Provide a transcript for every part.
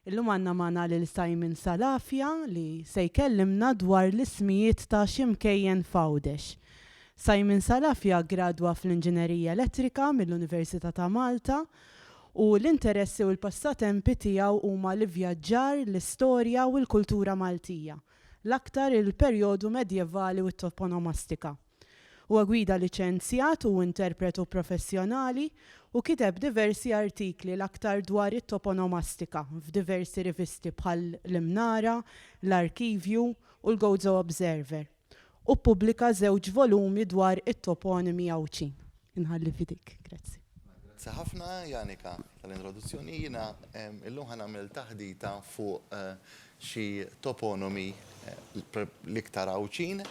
Illum għandna magħna lil Simon Salafja li se jkellimna dwar l-ismijiet ta' x'imkejjen f'Għawdex. Simon Salafja gradwa fl-Inġinerija Elettrika mill-Università ta' Malta u l-interessi u l-passatempi tiegħu huma l-ivvjaġġar, l-istorja u l-kultura Maltija, l-aktar il-perjodu medjevali u t-toponomastika. Huwa gwida liċenzjat u interpretu professjonali u kiteb diversi artikli l-aktar dwar it-toponomastika f'diversi rivisti bħal l-Imnara, l-Arkivju u l-Gozo Observer. U ppubblika 2 volumi dwar it-toponimi Awċin. Inħalli fidik, grazzi. Grazzi ħafna, Janika, tal-introduzzjoni. Jiena illum ħanamel taħdita fuq xi toponimi l-iktar Awċin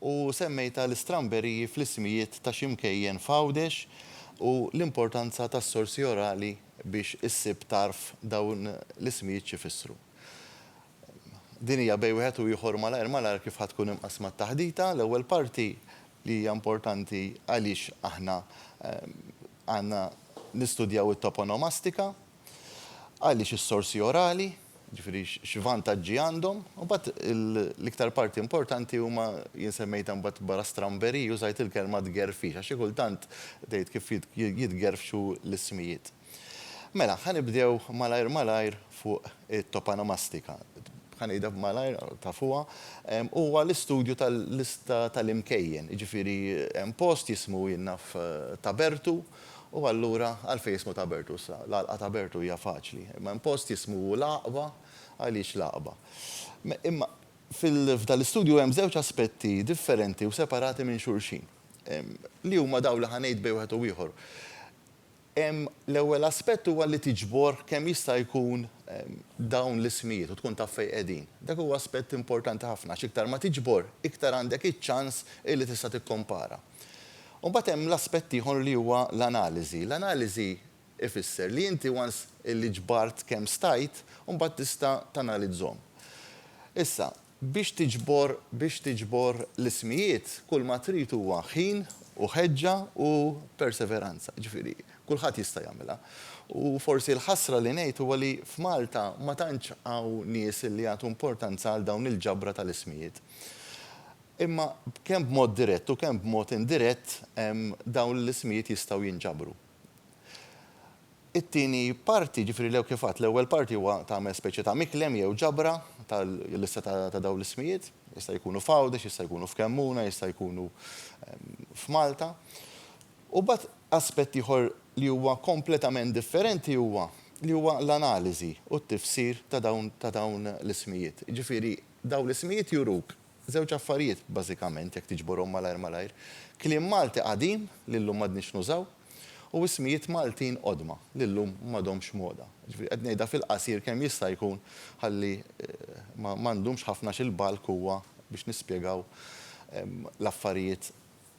u semmejta l-istramberiji fl-ismijiet ta' x'imkejjen f'Għawdex u l-importanza tas-sorsi orali biex issib tarf dawn l-ismijiet x'ifissru. Din hija bejn wieħed u ieħor malajr kif ħadd tkun imqasma t-taħdita. L-ewwel parti li hija importanti għaliex aħna għandna nistudjaw it-toponomastika, għaliex is-sorsi orali, ġifieri x'vantaġġi għandhom, u mbagħad l-iktar parti importanti huma jinsemmejta mbagħad barra stramberiji użajt il-kelma tgerfix, għax xi kultant tgħid kif jitgerfxu l-ismijiet. Mela, ħanibdew malajr fuq it-toponomastika. Ħanejda malajr ta' fuqha, huwa l-istudju tal-lista tal-imkejjen, jiġifieri hemm post jismu jinnaf Tabertu, u allura għalfejn jismu Tabertu, l-għalqa Tabertu hija faċli. Imma hemm post jismu Laqba, għaliex Laqba. Imma f'dal-istudju hemm żewġ aspetti differenti u separati minn xulxin. Li huma dawn li ħanejt bejn wieħed u ieħor. L-ewwel aspett huwa li tiġbor kemm jista' jkun dawn l-ismijiet u tkun taf fejn qegħdin. Dak huwa aspett importanti ħafna, għax iktar ma tiġbor, iktar għandek iċ-ċans illi tista' tikkompara. U mbagħad hemm l-aspett ieħor li huwa l-analiżi. L-analiżi ifisser li inti once illi ġbart kemm stajt u mbagħad tista' tanalizzhom. Issa, biex tiġbor l-ismijiet, kull ma trid huwa ħin u ħeġġa u perseveranza. Ġifieri, kulħadd jista' jagħmilha. U forsi l-ħasra li ngħid huwa li f'Malta ma tantx hawn nies li jagħtu importanza għal dawn il-ġabra tal-ismijiet. Imma kemm b'mod dirett u kemm b'mod indirett dawn l-ismijiet jistgħu jinġabru. It-tieni parti, ġifieri kif għadt l-ewwel parti huwa tagħmel speċi ta' miklem jew ġabra tal-lista ta' dawn l-ismijiet, jista' jkunu f'Għawdex, jista' jkunu f'Kemmuna, jista' jkunu f'Malta. U mbagħad aspett ieħor li huwa kompletament differenti huwa l-analiżi u t-tifsir ta' dawn l-ismijiet. Ġifieri dawn l-ismijiet juruk żewġ affarijiet bażikament jekk tiġborhom malajr. Kliem Malti qadim li llum m'għadniex nużaw u ismijiet Maltin qodma li llum m'għadhomx moda. Ġifieri qed ngħidha fil-qasir kemm jista' jkun ħalli m'għandhomx ħafna x'il-balk huwa biex nispjegaw l-affarijiet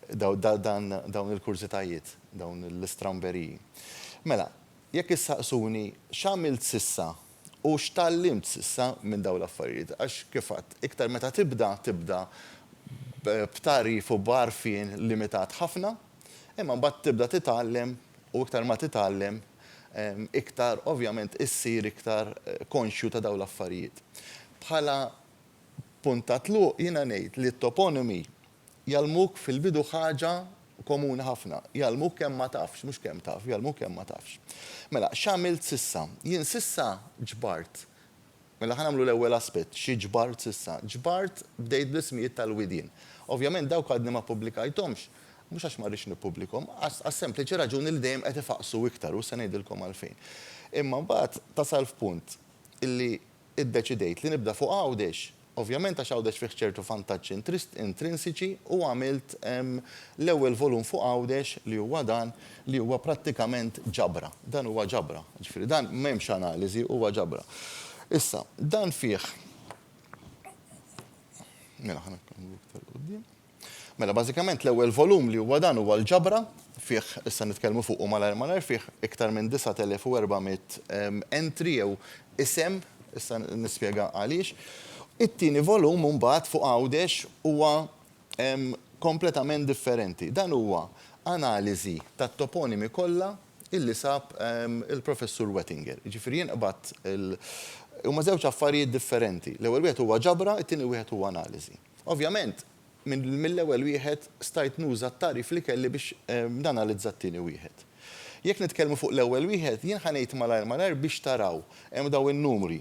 dawn il-kurzitajiet, dawn l-istramberiji. Mela, jekk issaqsuni x'għamilt s'issa u x'tallimt s'issa minn dawn l-affarijiet, għax kif għadt, iktar meta tibda b'tarif u b'għarfien limitat ħafna, imma mbagħad tibda titgħallem u iktar ma titgħallem iktar ovvjament issir iktar konxju ta' dawn l-affarijiet. Bħala punta tluq jiena ngħid li t-toponimi jalmuk fil-bidu ħaġa komuni ħafna, jalmuk kemm ma tafx, mhux kemm taf, jalmuk kemm ma tafx. Mela, x'għamilt s'issa? Jien s'issa ġbart. Mela ħanamlu l-ewwel aspett, xi ġbart s'issa. Ġbart bdejt bl-ismijiet tal-widien. Ovvjament dawk għadni ma pubblikajthomx, mhux għax ma rridx nippubblikhom, għas sempliċi raġuni li dejjem qed ifaqsu iktar u se ngħidilkom għalfejn. Imma mbagħad tasal f'punt illi iddeċidejt li nibda fuq Għawdex. Ovvjament għax Għawdex fih ċertu vantaġġi intrinsiċi u għamilt l-ewwel volum fuq Għawdex li huwa dan li huwa prattikament ġabra. Dan huwa ġabra. Ġifieri dan m'hemmx analiżi huwa ġabra. Issa, dan fih Mela bażikament l-ewwel volum li huwa dan huwa l-ġabra fih issa nitkellmu fuq malajr fih iktar minn 9400 entry jew isem, issa nispjega għaliex. It-tieni volum mbagħad fuq Għawdex huwa kompletament differenti. Dan huwa analiżi tat-toponimi kollha illi sab il-professur Wettinger. Ġifieri jinqbad huma żewġ affarijiet differenti. L-ewwel wieħed huwa ġabra, it-tieni wieħed huwa analiżi. Ovvjament, mill-ewwel wieħed stajt nuża t-tarif li kelli biex nanalizza t-tieni wieħed. Jekk nitkellmu fuq l-ewwel wieħed, jien ħanejt malajr biex taraw hemm daw in-numri.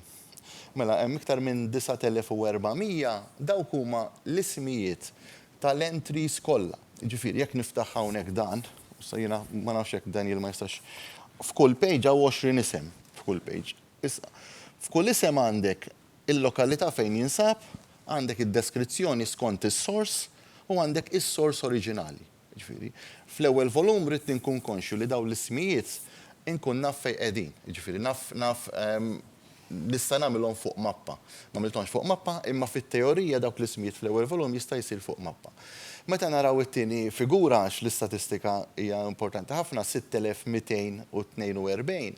Mela hemm iktar minn 9400 dawk huma l-ismijiet tal-entries kollha. Ġifieri jekk niftaħ hawnhekk dan, sa jiena ma nafx hekk Daniel ma jistax f'kull page hawn 20 isem f'kull page. Issa f'kull isem għandek il-lokalità fejn jinsab, għandek id-deskrizzjoni skont is-source u għandek is-source oriġinali. Ġifieri, fl-ewwel volum rid nkun konxju li daw l-ismijiet inkun naf fejn qegħdin. Ġifieri naf nista' nagħmilhom fuq mappa. Ma għamilthomx fuq mappa, imma fit-teorija dawk l-ismijiet fl-ewwel volum jista' jsir fuq mappa. Meta naraw it-tieni figura għax l-istatistika hija importanti ħafna 6242,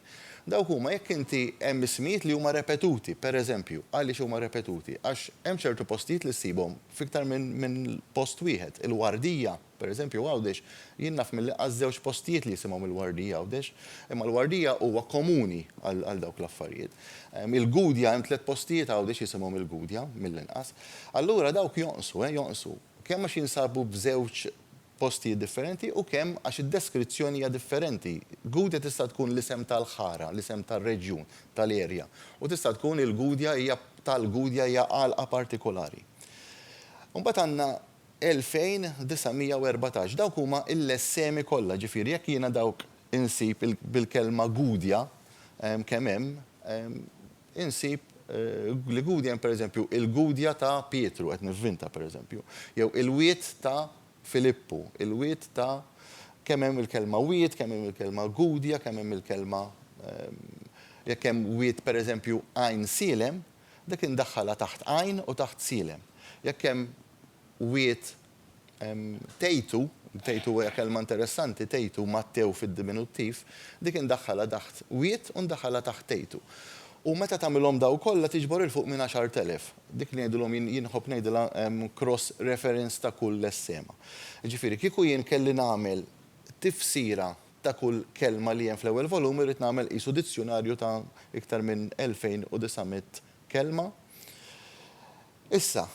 dawk huma jekk inti hemm ismijiet li huma repetuti, pereżempju, għaliex huma repetuti, għax hemm ċertu postijiet li ssibhom fiktar minn post wieħed. Il-Wardija, pereżempju Għawdex, jien naf mill-inqas żewġ postijiet li jisimhom il-Wardija Għawdex, imma l-Wardija huwa komuni għal dawk l-affarijiet. Il-Gudja hemm 3 postijiet Għawdex jisimhom il-Gudja mill-inqas. Allura dawk jonqsu. Kemm għax jinsabu b'żewġ postijiet differenti u kemm għax id-deskrizzjoni hija differenti. Gudja tista' tkun l-isem tal-ħara, l-isem tal-reġjun, tal-erja. U tista' tkun il-Gudja hija tal-Gudja hija għalqa partikolari. Mbagħad għandna 2914 dawk huma l-essemi kollha, ġifieri jekk jiena dawk insib bil-kelma Gudja kemm hemm insib li Gudja pereżempju il-Gudja ta' Pietru qed nivvinta pereżempju, jew il-wiet ta' Filippu, il-wiet ta' kemm hemm il-kelma wiet, kemm hemm il-kelma Gudja, kemm hemm il-kelma jekk hemm wiet pereżempju Għajn Silem, dak indaħħalha taħt Għajn u taħt Silem. Jekk hemm wiet Tejtu hija kelma interessanti, Tejtu Mattew fid-diminuttiv, dik indaħħalha taħt wiet u ndaħħalha taħt Tejtu. U meta tagħmilhom daw kollha tiġbor il fuq minn 10,000. Dik li ngħidulhom jinħobb ngħidilha cross reference ta' kull essema. Ġifieri kieku jien kelli nagħmel tifsira ta' kull kelma li hemm fl-ewwel volum irid nagħmel qisu dizzjonarju ta' iktar minn 2900 kelma. Issa,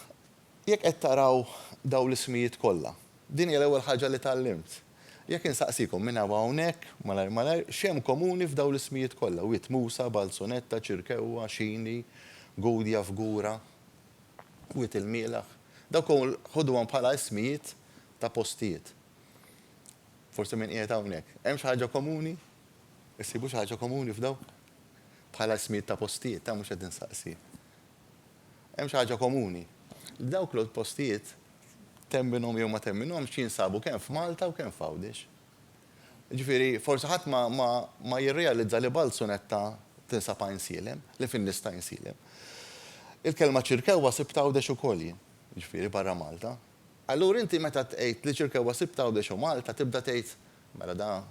jekk qed taraw daw l-ismijiet kollha, din hija l-ewwel ħaġa li tallimt. Jekk insaqsikom minn hawnhekk, malajr, x'hemm komuni f'daw l-ismijiet kollha, Wiet Musa, Balzonetta, Ċirkewwa, Xini, Gudja Fgura, Wiet il-Mielaħ. Dawk ħodhom bħala ismijiet ta' postijiet. Forsi minn qiegħed hawnhekk. Hemm xi ħaġa komuni? Issibu xi ħaġa komuni f'daw? Bħala ismijiet ta' postijiet, ta' mhux qed insaqsi. Hemm xi ħaġa komuni. Dawk l-postijiet temminhom jew ma temminhomx jinsabu kemm f'Malta u kemm f'Għawdex. Ġifieri, forsi ħadd ma jirrealizza li Balzonetta tinsab Għajn Silem, li fin-nista Għajn Silem. Il-kelma Ċirkewwa sibta Għawdex ukoll jien, ġifieri barra Malta. Allura inti meta tgħid li Ċirkewwa sibta Għawdex u Malta tibda tgħid mela da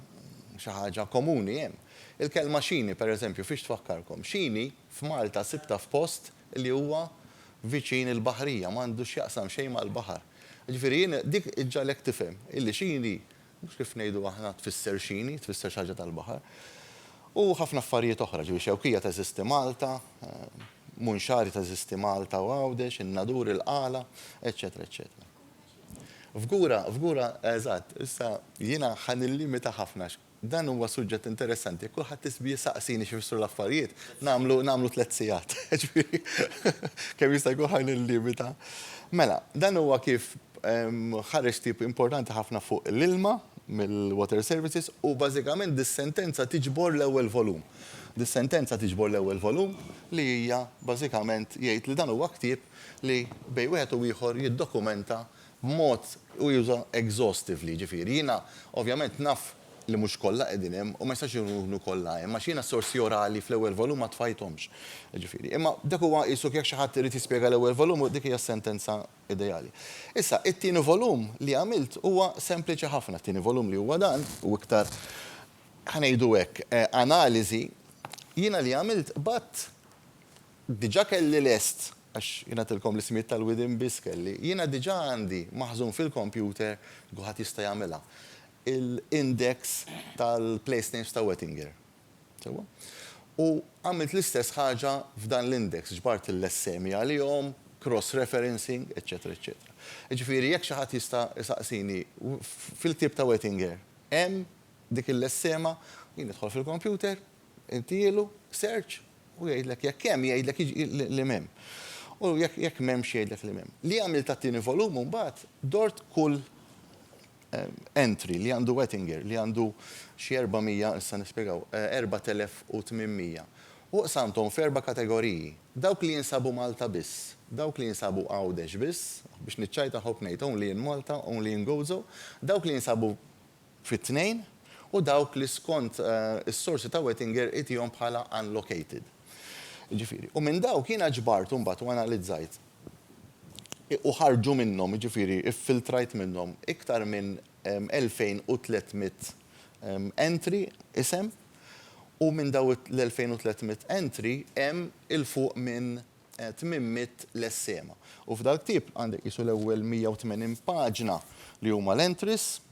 xi ħaġa komuni hemm. Il-kelma Xini pereżempju fiex tfakkarkom. Xini f'Malta sibta f'post li huwa viċin il-baħrija, m'għandux jaqsam xejn mal-baħar. Ġifieri jien dik iġġalek tifhem illi Xini mhux kif ngħidu aħna tfisser Xini, tfisser xi ħaġa tal-baħar. U ħafna affarijiet oħra, ġifieri Xewkija teżisti Malta, Munxari teżisti Malta u Għawdex, in-Nadur, il-Qala, eċetera, eċetera. Fgura, eżatt, issa jiena ħanillimita ħafna. Dan huwa suġġett interessanti. Kulħadd tisbi saqsini xi fissru l-affarijiet, nagħmlu 3 sigħat. Kemm jista' jkun ħanillimita. Mela, dan huwa kif ħareġ tip importanti ħafna fuq l-ilma mill-Water Services u bażikament dis-sentenza tiġbor l-ewwel volum. Dis-sentenza tiġbor l-ewwel volum li hija bażikament jgħid li dan huwa ktieb li bejn wieħed u ieħor jiddokumenta b'mod u juża exhaustively, ġifieri. Jiena ovvjament naf li mhux kollha qegħdin hemm u ma jistax ikunu kollha hemm, għax jiena sorsi orali fl-ewwel volum ma tfajthomx. Ġifieri. Imma dak huwa qisu jekk xi ħadd irid jispjega l-ewwel volum u dik hija sentenza ideali. Issa, it-tieni volum li għamilt huwa sempliċi ħafna. It-tieni volum li huwa dan u iktar ħanejdu hekk analiżi jiena li għamilt batt diġà kelli lest għax jiena tilkom l-ismijiet tal-widin biss kelli, jiena diġà għandi maħżun fil-kompjuter kulħadd jista' jagħmilha. l-index tal-place names ta' Wettinger. U għamilt l-istess ħaġa f'dan l-index, ġbart l-lessemi għalihom, cross-referencing, etc. Ġifieri jekk xi ħadd jista' jsaqsini fil-ktieb ta' Wettinger, hemm dik il-lessema, jien nidħol fil-computer, intielu, search, u jgħidlek jekk hemm jgħidlek li m'hemm. U jekk m'hemmx jgħidlek li m'hemm. Li għamilt tat-tieni volum mbagħad dort kull entry li għandu Wettinger, li għandu xi 400, issa nispjegaw, 4800. U qsamthom f'erba' kategoriji. Dawk li jinsabu Malta biss, dawk li jinsabu Għawdex biss, biex niċċajta ħobb ngħid only in Malta, only in Gozo, dawk li jinsabu fit-tnejn u dawk li skont is-sorsi ta' Wettinger itihom bħala unlocated. Ġifieri. U minn dawk jiena ġbart mbagħad u analizzajt. U ħarġu minnhom, ġifieri, iffiltrajt minnhom iktar minn 2300 entry isem u minn daw l-2300 entry hemm il-fuq minn 800 lessema. U f'dal-ktieb għandek isu l-ewwel 180 paġna li huma l-entries,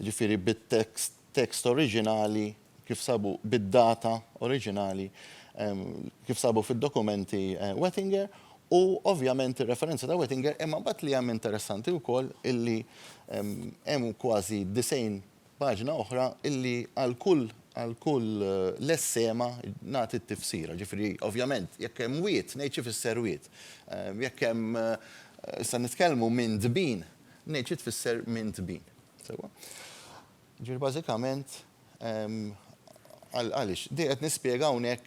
ġifieri bit-text oriġinali kif sabu bid-data oriġinali kif sabu fid-dokumenti Wettinger u ovvjament ir-referenza ta' Wettinger imma mbagħad li hemm interessanti wkoll illi hemm kważi 90 paġna oħra illi għal kull lessema nagħti t-tifsira. Ġifieri ovvjament jekk hemm wiet ngħid xi fisser wiet. Jekk hemm issa nitkellmu minn dbin ngħid xi tfisser minn dbin. Ġifieri bażikament għaliex, di qed nispjega hawnhekk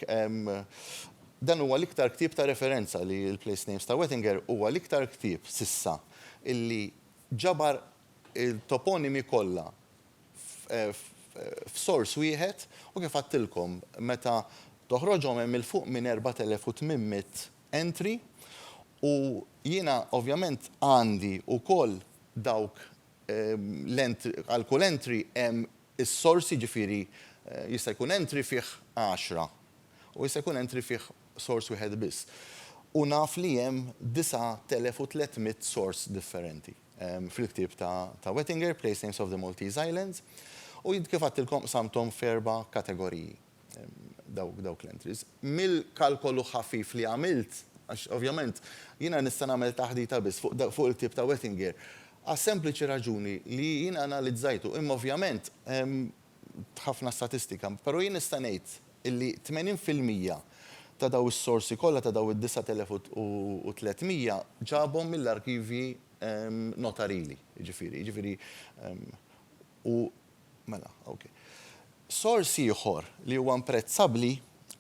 dan huwa l-iktar ktieb ta' referenza li l-place names ta' Wettinger huwa l-iktar ktieb sissa illi ġabar il-toponimi kollha f'sors wieħed u kif għattilkom meta toħroġhom hemm il-fuq minn 4800 entry u jiena ovvjament għandi wkoll dawk għal kull entry hemm is-sorsi ġifieri jista' jkun entry fih 10 u jista' jkun entry fih sors wieħed biss. U naf li hemm 9300 source differenti fil-ktieb ta' Wettinger, Place Names of the Maltese Islands, u kif għattilkom samtom f'erba' kategoriji dawk l-entries. Mill-kalkolu ħafif li għamilt, għax ovvjament jiena nista' nagħmel taħdita biss fuq il-ktieb ta' Wettinger, għas sempliċi raġuni li jiena analizzajtu, imma ovvjament ħafna statistika, però jien nista' ngħid illi 80% ta' daw is-sorsi kollha ta' daw id-9300 ġabhom mill-arkivi notarili, ġifieri. U mela, okay. Sors ieħor li huwa imprezzabbli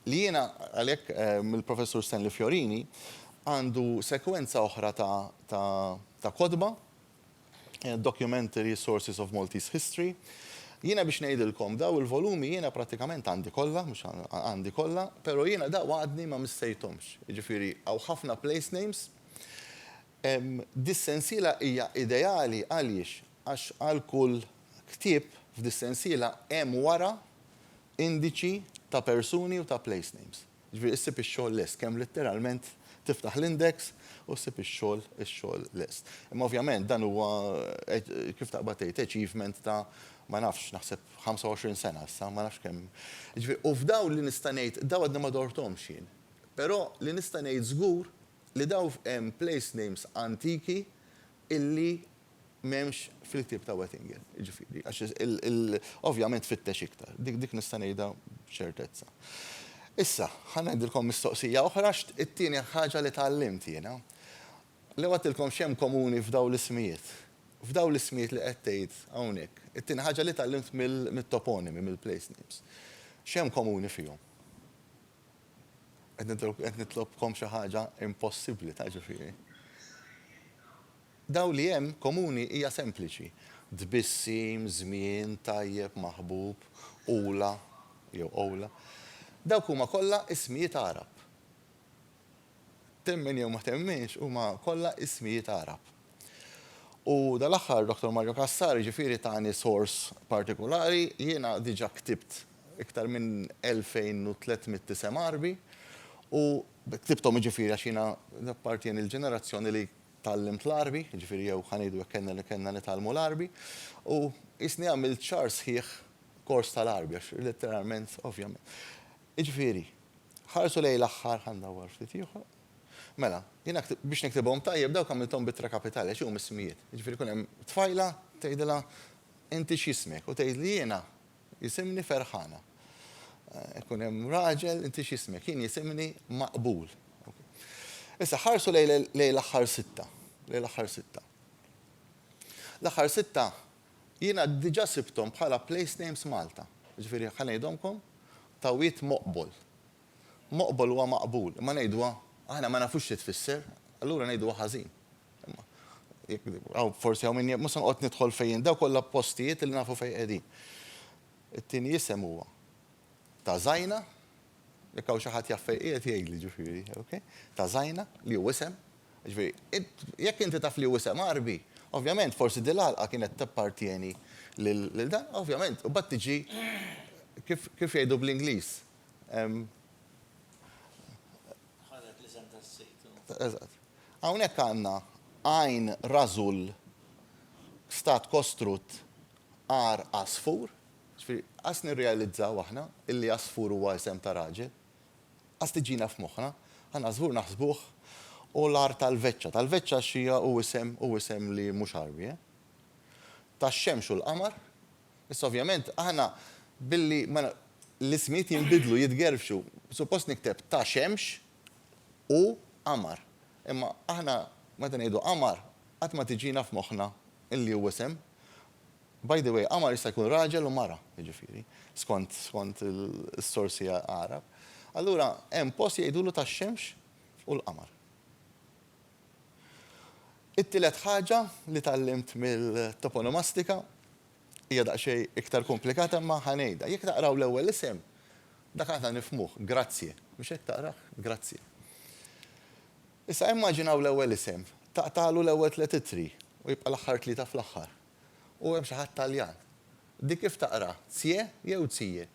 li jiena għalhekk mill-Professur Stanley Fiorini għandu sekwenza oħra ta' kodba, Documentary Sources of Maltese History. Jiena biex ngħidilkom daw il-volumi jiena prattikament għandi kollha, mhux għandi kollha, però jiena daw għadni ma mistejthomx. Jiġifieri hawn ħafna place names. Dis-sensiela hija ideali għaliex għax għal kull ktieb f'dis-sensiela hemm wara indiċi ta' persuni u ta' place names. Jiġifieri issib ix-xogħol lest kemm letteralment tiftaħ l-index u ssib ix-xogħol lest. Imma ovvjament dan huwa kif taqbad tgħid achievement ta' ma nafx, naħseb 25 sena, issa ma nafx kemm. U f'daw li nista' ngħid, daw għadna ma dorthomx jien. Però li nista' ngħid żgur li daw hemm place names antiki illi m'hemmx fil-ktieb ta' Wettinger. Jiġifieri, għax ovvjament fittex iktar. Dik nista' ngħidha b'ċertezza. Issa, ħanajdilkom mistoqsija oħra it-tieni ħaġa li tgħallimt jiena. Li għattilkom x'hemm komuni f'daw l-ismijiet. F'daw l-ismijiet li qed tgħid hawnhekk. It-tieni ħaġa li tgħallimt mit-toponimi, mill-place names. X'hemm komuni fihom? Qed nitlobkom xi ħaġa impossibbli ta' ġifieri. Daw li hemm komuni hija sempliċi. Dbissim, żmien, tajjeb, maħbub, ula, jew owla. Dawk huma kollha ismijiet Arab. Temmen jew ma temmenx huma kollha ismijiet Arab. U dal-aħħar Dr. Mario Cassari ġifieri tani source partikolari, jiena diġà ktibt iktar minn 2300 isem Arbi u ktibthom ġifieri għax jiena appartjen il-ġenerazzjoni li tallimt l-arbi, ġifieri jew ħanejdu jekk kellna nitalmu l-arbi, u isni għamilt xahar sħiħ kors tal-arbi, għax letteralment, ovvjament. Ġifieri, ħarsu lejn l-aħħar ħandawwar ftit ieħor. Mela, jiena biex niktibhom tajjeb dawk għamilthom bitra kapitali għax huma ismijiet. Ġifieri jkun hemm tfajla tgħidilha inti x'ismek u tgħidli jiena jisimni Ferħana. Ikun hemm raġel inti x'ismek, jien jisimni Maqbul. Issa ħarsu lejn l-aħħar sitta, lejn l-aħħar sitta. L-aħħar sitta jiena diġà sibthom bħala place names Malta. Ġifieri ħanejdhomkom Tawit Moqbol. Moqbol huwa Maqbul, ma ngħidwa aħna ma nafux xi tfisser, allura ngħidwa ħażin. Forsi hawn min mhux noqgħod nidħol fejn daw kollha postijiet li nafu fejn qegħdin. It-tieni isem huwa ta' Zajna, jekk hawn xi ħadd jaf fejn qiegħed jgħidli ġifieri, okay? Ta' Zajna li hu isem, ġifieri jekk inti taf li hu isem Arbi, ovvjament forsi dil-għalqa kienet tappartieni lil dan, ovvjament, u bad tiġi kif jgħidu bl-Ingliż. Hawnhekk għandna għajn rażul stat kostrut ar asfur, għas nirrealizzaw aħna illi asfur huwa isem ta' raġel, għas tiġina f'moħħna, għanna żgur naħsbuh u l-ar tal-veċċa. Tal-veċċa xija u isem li mhux Arbi. Tax-xemx u l-qamar, issa ovvjament aħna billi l-ismijiet jinbidlu jitgerfxu, suppost nikteb ta' xemx u qamar. Imma aħna meta ngħidu qamar qatt ma tiġina f'moħħna illi hu isem. By the way, qamar jista' jkun raġel u mara, jiġifieri, skont is-sorsi Arab. Allura hemm post jgħidulu tax-xemx u l-qamar. It-tielet ħaġa li tallimt mill-toponomastika hija daqsxejn iktar komplikata imma ħanejda. Jekk taqraw l-ewwel isem, dak aħna nifhmuh, Grazie, mhux hekk taqrah, Grazie. Issa immaġinaw l-ewwel isem, taqtalu l-ewwel tliet itri u jibqa' l-aħħar tlieta fl-aħħar. U hemm xi ħadd Taljan. Dik kif taqra? Zie jew Tzije?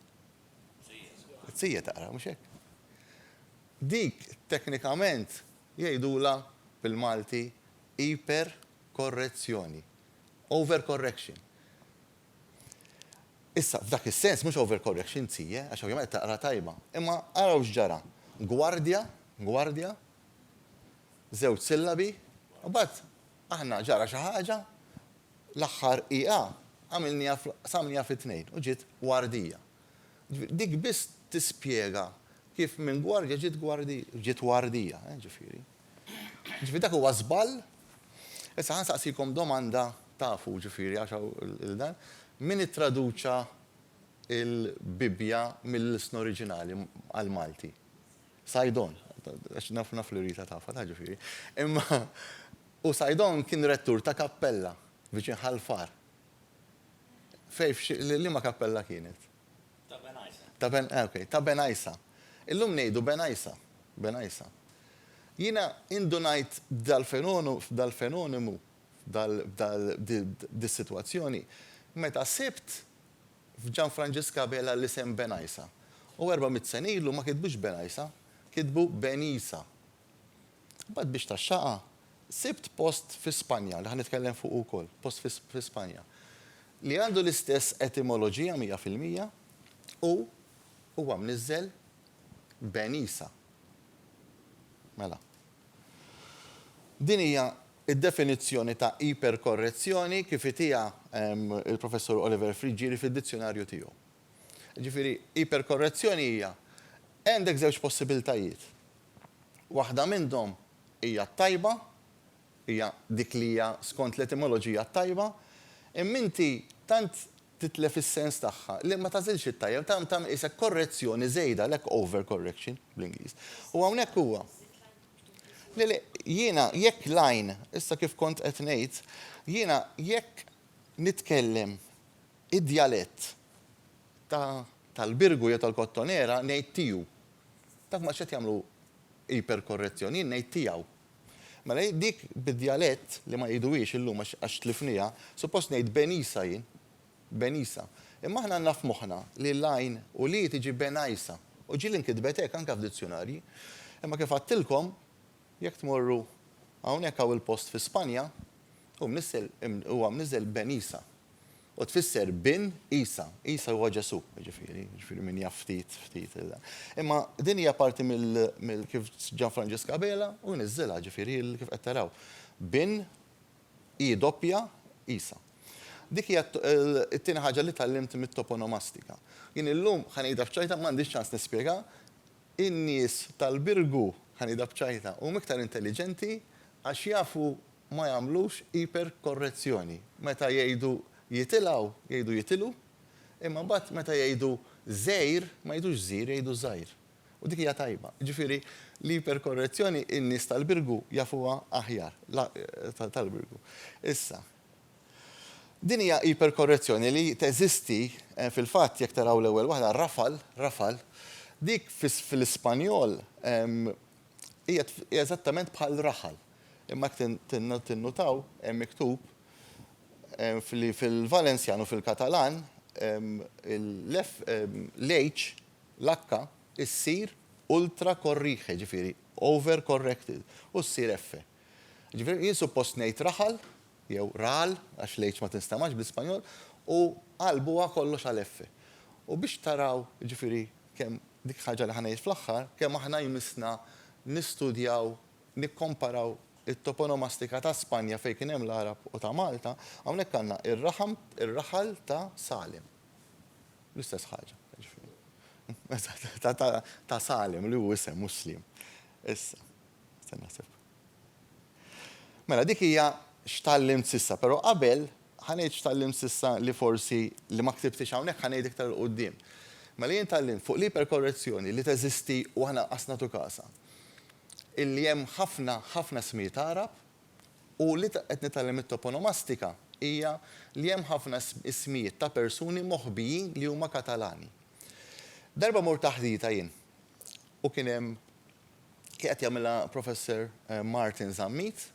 Tzije taqra, mhux hekk. Dik teknikament jgħidula bil-Malti iperkorrezzjoni. Overcorrection. Issa, f'dak is-sens mhux overcorrection Tzije, għax ovvjament taqra tajba. Imma araw x'ġara. Gwardja, żewġ sillabi, u bad aħna ġara xi ħaġa l-aħħar IA samnija fit-tnejn u ġiet gwardija. Dik biss tispjega kif minn gwardja ġiet gwardija, ġifieri. Ġifieri dak huwa żball. Issa ħansaqsikom domanda tafu ġifieri għax dan min ittraduċa il-Bibja mill-isn oriġinali għal-Malti. Sajdon, għax naf li rita tafa ta' ġifieri. Imma u Sajdon kien rettur ta' kappella viċin ħalfar. Li ma kappella kienet? Ta' Benajsa. Ta' Benajsa. Illum ngħidu Benajsa. Jiena indunajt dal-fenomenu dis-sitwazzjoni meta sibt f'Ġan Franġiska Bela l-isem Benajsa. U 400 sena ilu ma kitbux Benajsa, kitbu Benisa. Bad biex tax-xaqa, sibt post fi Spanja, li ħanitkellem fuq ukoll, post fi Spanja, li għandu l-istess etimoloġija 100% u huwa mniżżel Benisa. Mela. Din hija id-definizzjoni ta' iperkorrezzjoni kif itija il-professor Oliver Frigieri fid-dizzjonarju tiegħu. Ġifieri, iperkorrezzjoni hija għandek żewġ possibiltajiet. Waħda minnhom hija tajba, hija dik li hija skont l-etimoloġija tajba, imma inti tant titlef is-sens tagħha li ma tażilx it-tajjeb, tam isek korrezzjoni żejda lek overcorrection bl-Ingliż. U hawnhekk huwa. Jiena jekk line, issa kif kont qed ngħid, jiena jekk nitkellem id-djalett tal-Birgu jew tal-Kottonera ngħid tiegħu. Dak ma x'qed jagħmlu iperkorrezzjoni, ngħid tiegħu. Mela dik bid-djalett li ma jgħiduwiex illum għax tlifnija, suppost ngħid Benisa jien, Benisa. Imma aħna naf moħħna li line u li tiġi Benajsa. U ġieli nkitbet hekk anke f'dizzjonarji. Imma kif għattilkom, jekk tmorru Hawnhekk hawn il-post fi Spanja huwa mniżel Ben Isa. U tfisser bin Isa. Isa huwa Ġesu, ġifieri min jaf ftit. Imma din hija parti mill kif Gianfrancesco Abela u niżilha ġifieri kif qed taraw. Bin I doppja Isa. Dik hija t-tieni ħaġa li tallimt mit-toponomastika. Jien illum ħanejda f'ċajta m'għandix ċans nispjega, in-nies tal-Birgu ħanejda f'ċajta huma iktar intelligenti għax jafu ma jagħmlux iperkorrezzjoni. Meta jgħidu jitilgħu jgħidu jitilu, imma mbagħad meta jgħidu żgħir ma jgħidux żgħir jgħidu żgħir. U dik hija tajba. Ġifieri l-iperkorrezzjoni in-nies tal-Birgu jafuha aħjar tal-Birgu. Issa, din hija iperkorrezzjoni li teżisti fil-fatt jekk taraw l-ewwel waħda rafal, dik fil-Ispanjol hija eżattament bħal raħal. Imma tinnutaw hemm miktub fil-Valenzjan u fil-Katalan l-H l-H issir ultra korriħe, ġifieri over corrected u ssir F. Ġifieri jien suppost ngħid raħal jew ral, għax l-H ma tinstamax bl-Ispanjol, u qalbuha kollox għal F. U biex taraw, ġifieri, kemm dik ħaġa li ħanejt fl-aħħar, kemm aħna jmissna nistudjaw, nikkomparaw it-toponomastika ta' Spanja fejn kien hemm l-Arab u ta' Malta, hawnhekk għandna ir-raħal ta' Salim. L-istess ħaġa. Ta' Salim li hu isem Muslim. Issa, naħseb. Mela dik hija x'tallimt sissa, però qabel ħanejt x'tallimt sissa li forsi li ma ktibtix hawnhekk ħanejt iktar quddiem. Mela jien tallimt fuq l-iperkorrezzjoni li teżisti u aħna qasnatu kasa. Illi hemm ħafna smijiet Arab u li qed nitallim it-toponomastika hija li hemm ħafna ismijiet ta' persuni moħbijin li huma Katalani. Darba mur taħdita jien u kien hemm qed jagħmilha Professor Martin Zammit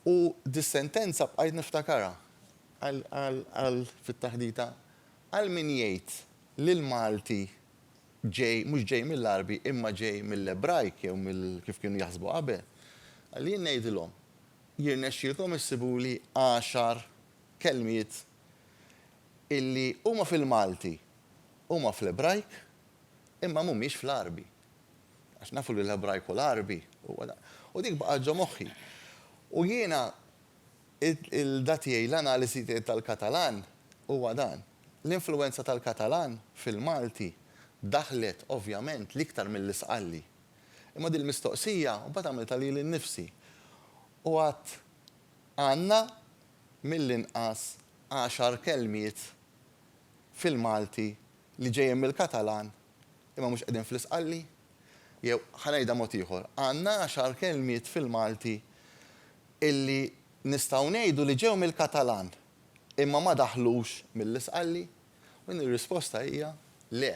u dis-sentenza bqajt niftakarha għal fit-taħdita għal min jgħid lil Malti mhux ġej mill-Arbi imma ġej mill-Ebrajk jew kif kienu jaħsbu qabel. Għalli ngħidilhom jirnexxielkom issibuli 10 kelmiet illi huma fil-Malti huma fl-Ebrajk imma mhumiex fl-Arbi. Għax nafu li l-Ebrajk u l-Arbi u dik baqa' ġo moħħi. U jiena il-datijaj l-analisi tal-Katalan huwa dan. L-influenza tal-Katalan fil-Malti daħlet ovvjament l-iktar mill-isqalli. Imma din l-mistoqsija u mbagħad għamilta li l-nifsi. U għadt għandna mill-inqas 10 kelmiet fil-Malti li ġejjin mill-Katalan imma mhux qegħdin fl-isqalli. Jew ħanejda mod ieħor. Għandna 10 kelmiet fil-Malti illi nistgħu ngħidu li ġew mill-Katalan imma ma daħlux mill-isqalli. U ir-risposta hija le.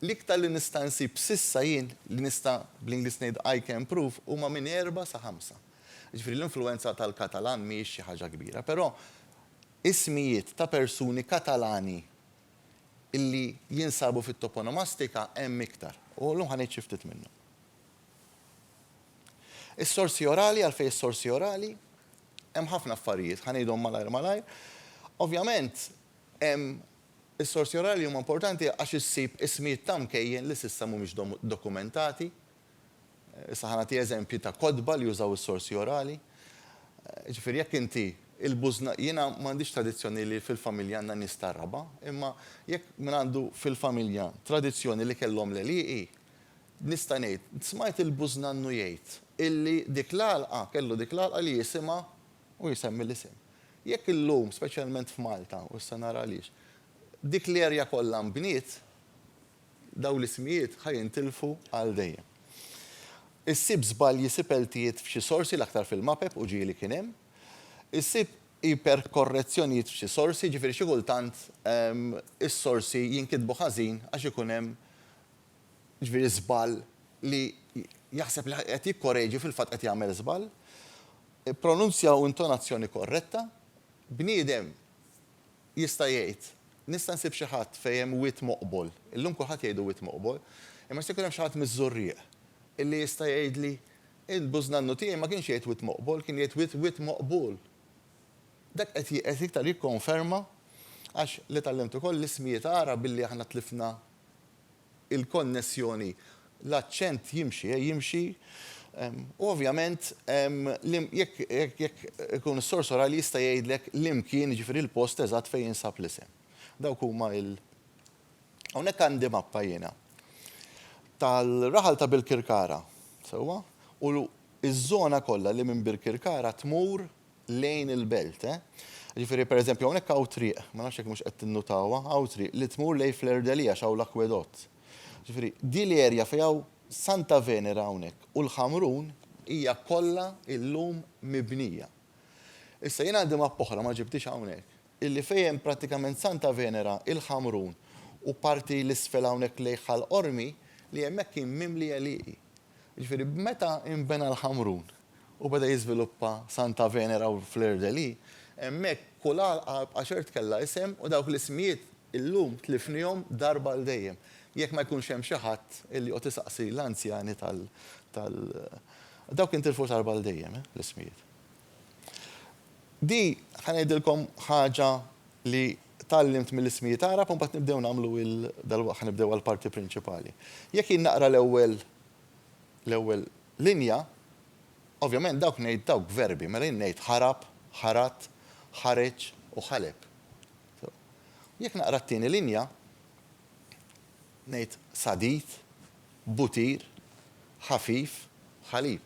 L-iktar li nista' nsib sissa jien li nista' bl-Ingliż ngħid I can prove huma minn 4 sa 5. Ġifieri l-influenza tal-Katalan mhijiex xi ħaġa kbira, però ismijiet ta' persuni Katalani illi jinsabu fit-toponomastika hemm iktar. U llum ħanejt xi ftit minnhom. Is-sorsi orali għalfejn is-sorsi orali hemm ħafna affarijiet, ħanejdhom malajr. Ovvjament hemm is-sorsi orali huma importanti għax issib ismijiet ta' mkejjen li s'issa mhumiex dokumentati. Issa ħanati eżempji ta' kodba li jużaw is-sorsi orali. Ġifieri jekk inti il-bużna jiena m'għandix tradizzjoni li fil-familja għandna nies tar-raba', imma jekk min għandu fil-familja tradizzjoni li kellhom l-eliqi, nista' ngħid smajt il-bużnannu jgħid illi dik l-għalqa kellu dik l-għalqa li jisimha u jisemmi l-isem. Jekk illum, speċjalment f'Malta, u issa nara għaliex, dik l-erja kollha mbniet, daw l-ismijiet ħajintilfu għal dejjem. Issib żbalji sipeltijiet f'xi sorsi l-aktar fil-mapep u ġieli kien hemm. Issib iperkorrezzjonijiet f'xi sorsi, ġifieri xi kultant is-sorsi jinkitbu ħażin għax ikun hemm ġifieri żball li jaħseb li qed jikkoreġi fil-fatt qed jagħmel żball. Pronunzja u intonazzjoni korretta, bniedem jista' jgħid nista' nsib xi ħadd fejn hemm wit moqbol. Illum kulħadd jgħidu wit moqbol, imma se jkun hemm xi ħadd miż-żurrieq illi jista' jgħidli il-bużnannu tiegħi ma kienx jgħid wit moqbol, kien jgħid wit moqbul. Dak qed iktar jikkonferma għax li tallimt ukoll l-ismijiet Arab billi aħna tlifna il-konnessjoni. L-aċċent jimxi. U ovvjament, jekk ikun is-sors orali jista' jgħidlek l-imkien ġifieri il-post eżatt fejn jinsab l-isem. Dawk huma hawnhekk għandi mappa jiena tal-raħal ta' Bil-Kirkara. Sewwa? U iż-żona kollha li minn Bil-Kirkara tmur lejn il-belt. Ġifieri pereżempju hawnhekk hawn triq, ma nafx hekk mhux qed tinnutawha, hawn triq li tmur lejn Flerdelija x'hawn l-akwedott. Ġifieri di l-erja fejn hawn Santa Venera hawnhekk u l-Ħamrun hija kollha illum mibnija. Issa jien għandi mappa oħra ma ġibtix hawnhekk illi fejn prattikament Santa Venera, il-Ħamrun u parti l-isfel hawnhekk lejn Ħal-Qormi li hemmhekk kien mimli għaliqi. Ġifieri meta inbena l-Ħamrun u beda jiżviluppa Santa Venera u Fleur-de-Lis, hemmhekk kull għaxert kellha isem u dawk l-ismijiet illum tlifnihom darba l dejjem. Jekk ma jkunx hemm xi ħadd illi qed isaqsi l-anzjani dawk intilfu darba l dejjem l-ismijiet. Di ħanejdilkom ħaġa li tallimt mill-ismijiet Arab u mbagħad nibdew nagħmlu dalwaqt nibdew għall-parti prinċipali. Jekk jien naqra l-ewwel linja, ovvjament dawk ngħid dawk verbi, mela jien ngħid ħarab, ħarat, ħareġ u ħaleb. Jekk naqra t-tieni linja, ngħid sadit, butir, ħafif, ħalib.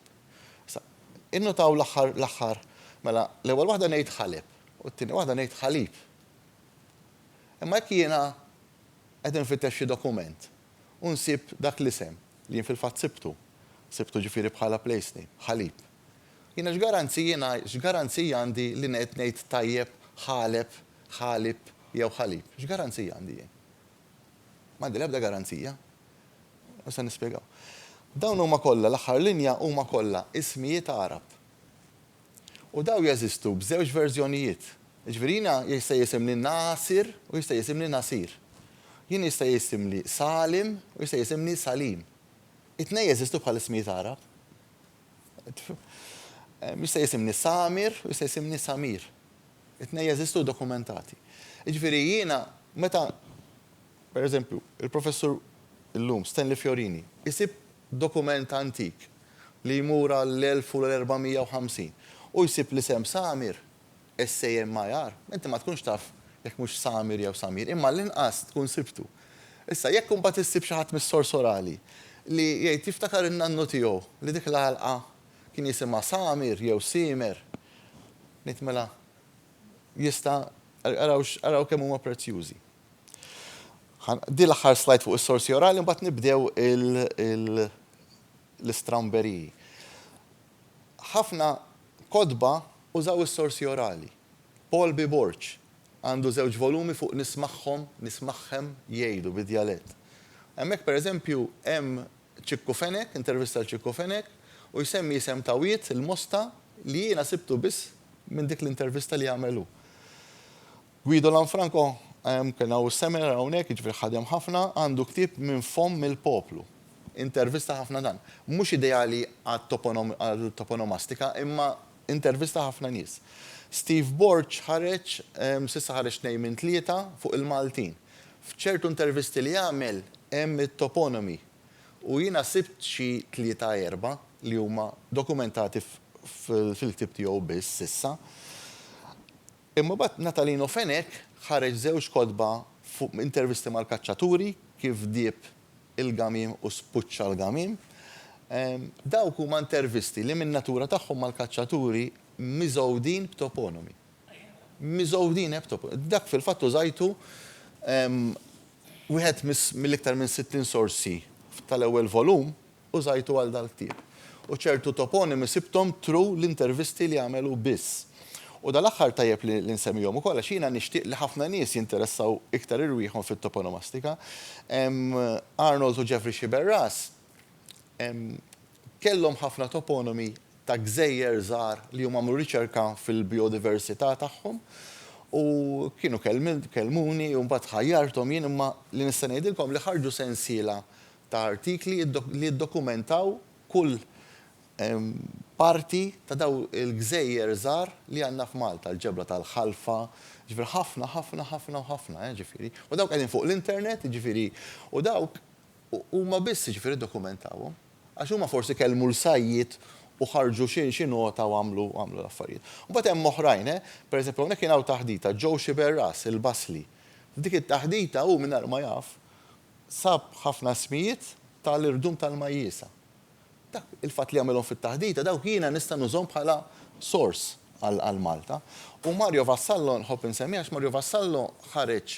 Innutaw l-aħħar mela l-ewwel waħda ngħid ħaleb u t-tieni waħda ngħid ħalib. Imma jekk jiena qed infittex xi dokument u nsib dak l-isem li jien fil-fatt sibtu ġifieri bħala place name, ħalib. Jiena x'garanzija għandi li ngħid tajjeb, ħaleb, ħalib jew ħalib. X'garanzija għandi jien? M'għandi l-ebda garanzija. Issa nispjegaw. Dawn huma kollha l-aħħar linja huma kollha ismijiet Arab. U daw jeżistu b'żewġ verżjonijiet. Ġifieri jiena jista' jisimni Nasir u jista' jisimni Nasir. Jien jista' jisimni Salim u jista' jisimni Salim. It-tnejn jeżistu bħal ismijiet Arab. Jista' jisimni Samir u jista' jisimni Samir. It-tnejn jeżistu dokumentati. Ġifieri jiena meta pereżempju il-professur illum Stanley Fiorini isib dokument antik li jmur l-1450 u jsib l-isem Samir SAMIR, inti ma tkunx taf jekk mhux Samir jew Samir, imma l-inqas tkun sibtu. Issa jekk imbagħad issib xi ħadd mis-sors orali li jgħid tiftakar in-nannu tiegħu li dik l-għalqa kien jisimha Samir jew Simer, nitmela jista' araw kemm huma prezzjużi. Di l-aħħar slide fuq is-sorsi orali mbagħad nibdew l-istramberiji. Ħafna kodba użaw is-sorsi orali. Paul B. Borch għandu żewġ volumi fuq nismaħħem jgħidu bid-djalett. Hemmhekk pereżempju hemm Ċikku Fenek, intervista l-Ċikku Fenek, u jsemmi isem Tawiet il-Mosta li jiena sibtu biss minn dik l-intervista li għamelu. Guido Lanfranco kena u seminar hawnhekk jiġifieri ħadem ħafna għandu ktieb minn fomm mill-poplu. Intervista ħafna dan. Mhux ideali għat-toponomastika, imma intervista ħafna nies. Steve Borch ħareġ s'issa ħareġ 2 minn 3 fuq il-Maltin. F'ċertu intervisti li jagħmel hemm it-toponomi u jiena sibt xi 3-4 li huma dokumentati fil-ktieb tiegħu biss s'issa. Imma bad Natalino Fenek ħareġ żewġ kodba fuq intervisti mal-kaċċaturi kif dieb il-gamim u spuċċa l-gamim. Dawk huma intervisti li min natura tagħhom mal-kaċċaturi miżgħudin b'toponomi. Miżgħudin b'toponomi. Dak fil-fatt użajtu wieħed mill-iktar minn 60 sorsi tal-ewwel volum użajtu għal dal-ktieb. U ċertu toponimi sibtom tru l-intervisti li għamelu biss. U dal-aħħar tajjeb li nsemmihom ukoll għax jiena nixtieq li ħafna nies jinteressaw iktar irwieħhom fit-toponomastika. Arnold u Jeffrey Xiberras kellhom ħafna toponomi ta' gżejjer żgħar li huma għamlu riċerka fil-biodiversità tagħhom u kienu kellmuni u mbagħad ħajjarthom jien imma li nista' ngħidilkom li ħarġu sensiela ta' artikli li ddokumentaw kull parti ta' daw il-gżejjer żgħar li għandna f'Malta, l-ġebla tal-ħalfa, ġifieri ħafna, ġifieri. U dawk qegħdin fuq l-internet, ġifieri, u dawk huma biss ġifieri dokumentawhom. Għax huma forsi kellmu l-sajjiet u ħarġu xi nota u għamlu l-affarijiet. U bagħad hemm oħrajn, pereżempju hawnhekk kien hawn taħdita Joe Xiberras, il-Basli. Dik it-taħdita hu mingħajr ma jaf sab ħafna smijiet tal-irdum tal-majjisa. Dak il-fatt li għamilhom fit-taħdita dawk jiena nista' nużhom bħala source għal Malta. U Mario Vassallo nħobb insemmi għax Mario Vassallo ħareġ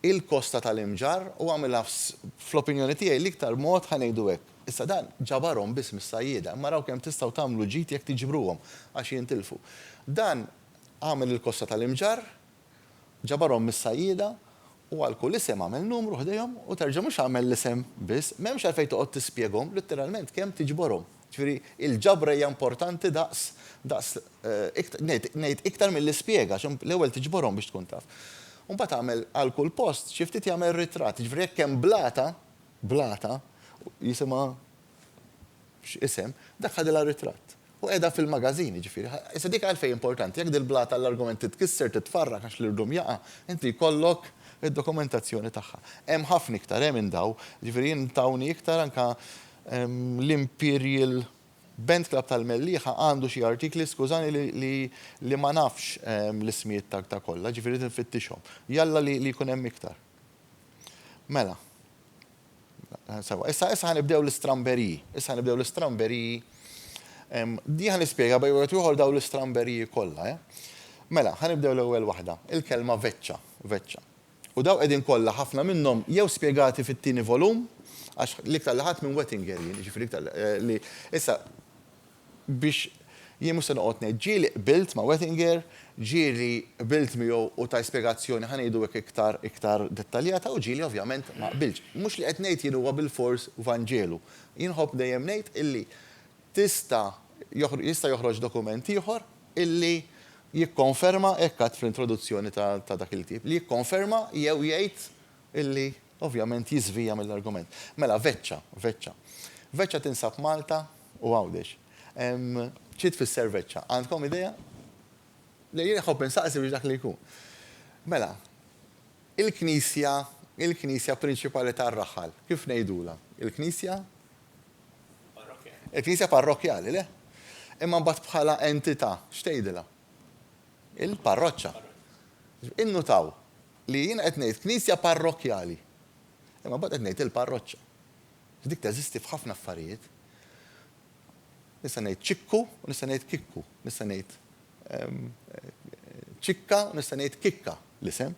il-kosta tal-imġar u għamilha fl-opinjoni tiegħi l-iktar mod ħanejdu hekk. Issa dan ġabarhom biss mis-sajjieda, imma raw kemm tistgħu tagħmlu ġid jekk tiġbruhom għax jintilfu. Dan għamel il-kosta tal-imġar, ġabarhom mis-sajjieda u għal kull isem għamel numru ħdejhom u terġa' mhux għamel l-isem biss, m'hemmx għalfejn toqgħod tispjegahom literalment kemm tiġborhom. Ġifieri il-ġabra hija importanti daqs ngħid iktar mill-ispjega għax l-ewwel tiġborhom biex tkun taf. U mbagħad għamel għal kull post xi ftit jagħmel ritratt, ġifieri jekk hemm blata jisimha x'isem, dak ħadilha ritratt. U qiegħda fil-magażini ġifieri. Issa dik għalfejn importanti, jekk dil-blata l-argument titkisser titfarrak għax l-irdum jaqa', inti jkollok id-dokumentazzjoni tagħha. Hemm ħafna iktar hemm daw, ġifieri jintawni iktar anke l-Imperial Band Club tal-Mellieħa għandu xi artikli skużani li ma nafx l-ismijiet ta' kollha, ġifieri tinfittixhom. Jalla li jkun hemm iktar. Mela. Sewa, issa ħanibdew l-istramberiji. Di ħanispjega bej wieħed ieħor daw l-istramberiji kollha, Mela, ħanibdew l-ewwel waħda, il-kelma veċċa. U daw qegħdin kollha ħafna minnhom jew spjegati fit-tieni volum, għax l-iktar li ħadd minn Wettinger ġifieri iktar li issa biex jien mhux se noqgħod ngħid ġieli qbilt ma' Wettinger, ġieli qbilt miegħu u ta' spjegazzjoni ħanejdu hekk iktar dettaljata u ġieli ovvjament ma qbilx. Mhux li qed ngħid jien huwa bil-fors Vanġelu. Jien ħobb dejjem ngħid illi jista' joħroġ dokument ieħor illi jikkonferma hekk għad fl-introduzzjoni ta' dak il-tip, li jikkonferma jew jgħid illi ovvjament jiżvija mill-argument. Mela, veċċa. Veċċa tinsab Malta u Għawdex. Xi tfisser veċċa? Għandkom idea? Li jien ħobb insaqsi biex dak li jkun. Mela, il-Knisja prinċipali tar-Raħal, kif ngħidula? Il-Knisja parrokjali, le? Imma mbagħad bħala entità, x'tgħidilha? Il-parroċċa. Innutaw li jien qed ngħid Knisja parrokjali. Imma mbagħad qed ngħid il-parroċċa. Dik teżisti f'ħafna affarijiet. Nista' ngħid ċikku u nista' ngħid kikku. Nista' ngħid ċikka u nista' ngħid kikka l-isem.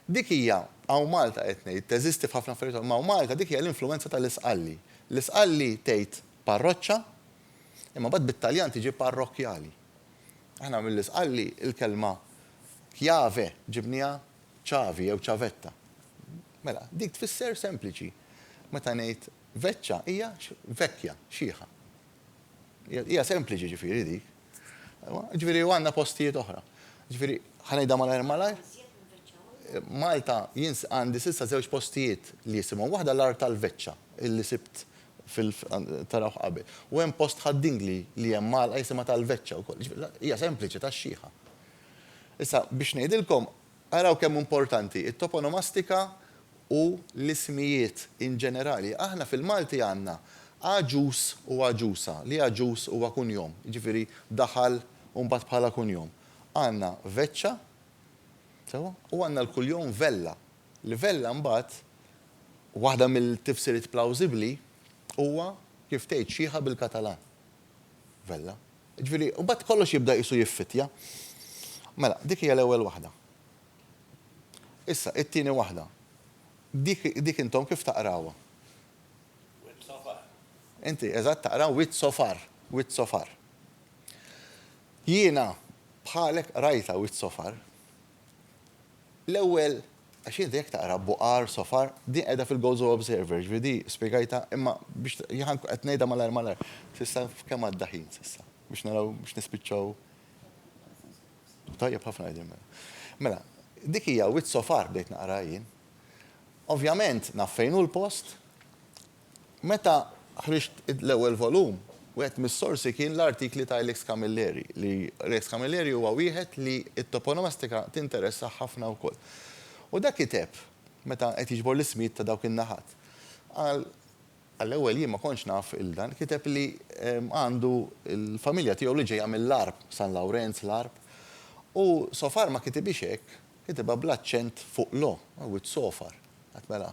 Dik hija hawn Malta qed ngħid teżisti f'ħafna affarijiet, ma' Malta dik hija l-influwenza tal-isqalli. L-isqalli tgħid parroċċa, imma mbagħad bit-Taljan tiġi parrokjali. Aħna mill-isqalli il-kelma kjave ġibniha ċavi jew ċavetta. Mela, dik tfisser sempliċi. Meta ngħid veċċa hija vekkja, xieħa. Hija sempliċi ġifieri dik. Ġifieri għandna postijiet oħra. Ġifieri ħanejda malajr. Malta għandi s'issa żewġ postijiet li jisimhom waħda l-art tal-veċċa illi sibt taraw qabel. U hemm post ħaddingli li hemm Malta jisimha tal-veċċa wkoll. Hija sempliċi tax-xieħa. Issa biex ngħidilkom araw kemm importanti it-toponomastika u l-ismijiet in ġenerali. Aħna fil-Malti għandna aġus u aġusa, li aġus huwa kunjom, ġifieri daħal u mbagħad bħala kunjom. Għandna veċċa, u għandna l-kuljom vella. L-vella mbagħad waħda mill-tifsiriet plawsibbli huwa kif tgħid xieħa bil-Katalan. Vella. Ġifieri, u mbagħad kollox jibda qisu jiffitja. Mela, dik hija l-ewwel waħda. Issa, it-tieni waħda. Dik intom kif taqrawha? With sofar. Inti, eżatt taqraw with sofar. Jiena bħalek rajta with sofar. L-ewwel, għax inti jekk taqra buqar, sofar, din qiegħda fil-Gozo Observer, ġifieri spjegajta imma biex jien qed ngħidha malar. S'issa kemm għaddaħin s'issa biex naraw biex nispiċċaw. Tajjeb ħafna qegħdin mela. Dik hija with sofar bdejt naqra jien. Ovvjament naf fejn hu l-post. Meta ħriġt l-ewwel volum U għet mis-sorsi kien l-artikli ta' Alex Camilleri, li Alex Camilleri huwa wieħed li t-toponomastika tinteressa ħafna wkoll. U dak kiteb, meta qed jiġbor l-ismijiet ta' dawk in-naħat. Għall-ewwel jien ma kontx naf il-dan, kiteb li għandu l-familja tiegħu li ġejja mill-Arb, San Lawrenz l-Arb. U sofar ma kitibix hekk, kitibha bl-aċċent fuq lo, wit sofar. Mela,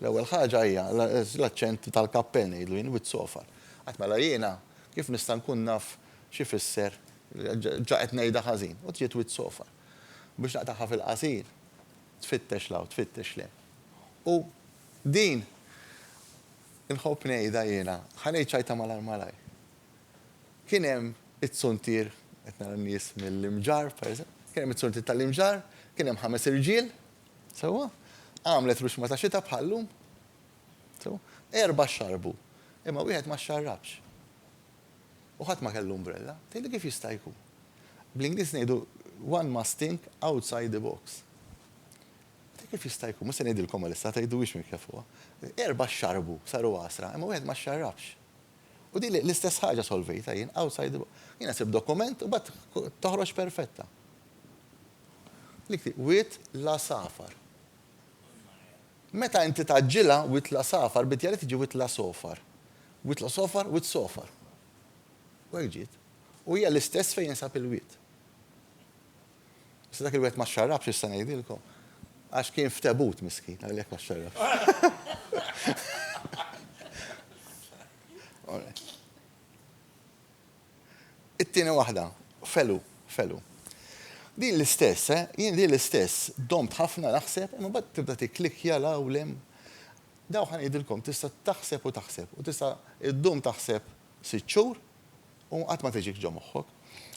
l-ewwel ħaġa hija l-aċċent tal-kappell ngħidlu jien wit sofar. Mela jiena kif nista' nkun naf xi fisser ġaqet ngħidha ħażin u tġiet wit sofar. Biex naqtaħħa fil-qasir, tfittex law, tfittex le. U din inħobb ngħidha jiena, ħanejt ċajta malaj. Kien hemm it-suntir qed nara nies mill-imġar, pereżempju, kien hemm it-suntir tal-imġar, kien hemm 5 irġiel, sewwa, għamlet ruxma ta' xita bħallum, sewwa, 4 xarbu, imma wieħed ma xarrabx. U ħadd ma kellu umbrella, tgħidli kif jista' jkun. Bl-Ingliż ngħidu one must think outside the box. Kif jista' jkun, mhux se ngħidilkom issa tgħidux minn kif huwa. 4 xarbu saru 10, imma wieħed ma xarrabx. U di l-istess ħaġa solvejta jien outside the box. Jiena sib dokument u bad toħroġ perfetta. Likti, wit la safar. Meta inti taġġilha wit la safar, bitjali tiġi wit la sofar. Wit la sofar, wit sofar. U ġiet. U hija l-istess fejn jinsab il-wit. Issa dak il-wet ma xarrabx issa ngħidilkom. Għax kien ftebut miskin, għalhekk ma xarrabx. It-tieni waħda, felu. Din l-istess, jien din l-istess, domt ħafna naħseb, imma bad tibda tikklikja la u lem. Daw ħan jidilkom, tista' taħseb u tista' id-dum taħseb 6 xhur u qatt ma tiġik ġo moħħok.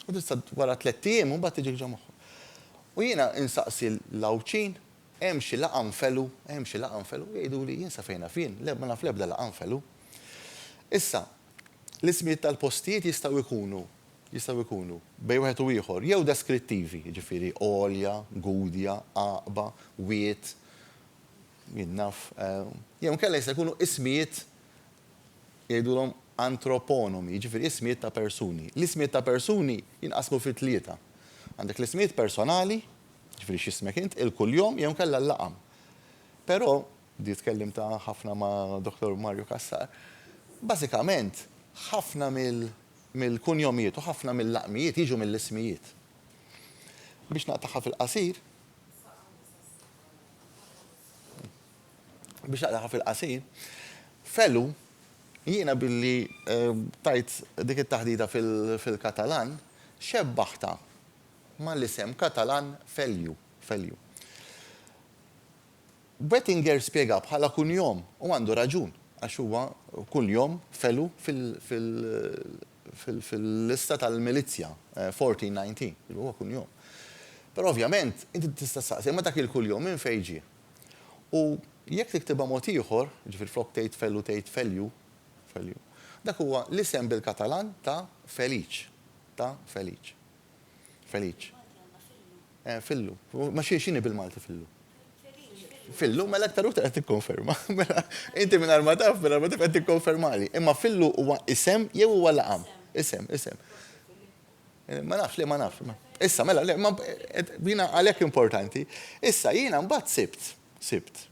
U tista' wara 3 ijiem u mbagħad tiġik ġo moħħok. U jiena insaqsi l-lawċin, hemm xi laqam felu, jgħiduli jinsa fejna fin, ma naf l-ebda laqam felu. Issa, l-ismijiet tal-postijiet jistgħu jkunu bej wieħed u ieħor, jew deskrittivi, ġifieri olja, gudja, aqba, wiet, jinnaf, jew kellha jista' jkunu ismijiet jgħidulhom antroponomi, ġifieri ismijiet ta' persuni. L-ismijiet ta' persuni jinqasmu fi 3. Għandek l-ismijiet personali, ġifieri x'ismek int, il-kuljum jew kellha l-laqam. Però di tkellim ta' ħafna ma' Dr. Mario Kassar, bażikament ħafna mill-kunjomijiet u ħafna mill-laqmijiet jiġu mill-ismijiet. Biex naqtaħħa fil-qasir, felu, jiena billi tajt dik it-taħdida fil-Katalan, xebbaħta ma l-isem Katalan felju. Bettinger spiega bħala kunjom u għandu raġun, għax huwa kuljom felu fil-lista tal-milizja 1419, huwa kunjom. Però ovvjament, inti tista' saqsi, ma dak il-kuljom minn fejn ġie. U jekk tiktibha mod ieħor, ġifier flok tgħid fellu tgħid felju, dak huwa l-isem bil-Katalan ta' Feliċ. Fillu. Ma xini bil-Malti fillu? Fillu, mela aktar u qed tikkonferma. Inti minn ma taf qed tikkonfermali. Imma fillu huwa isem jew huwa laqam? Isem. Ma nafx. Issa, mela, jiena għalhekk importanti. Issa jiena mbagħad sibt.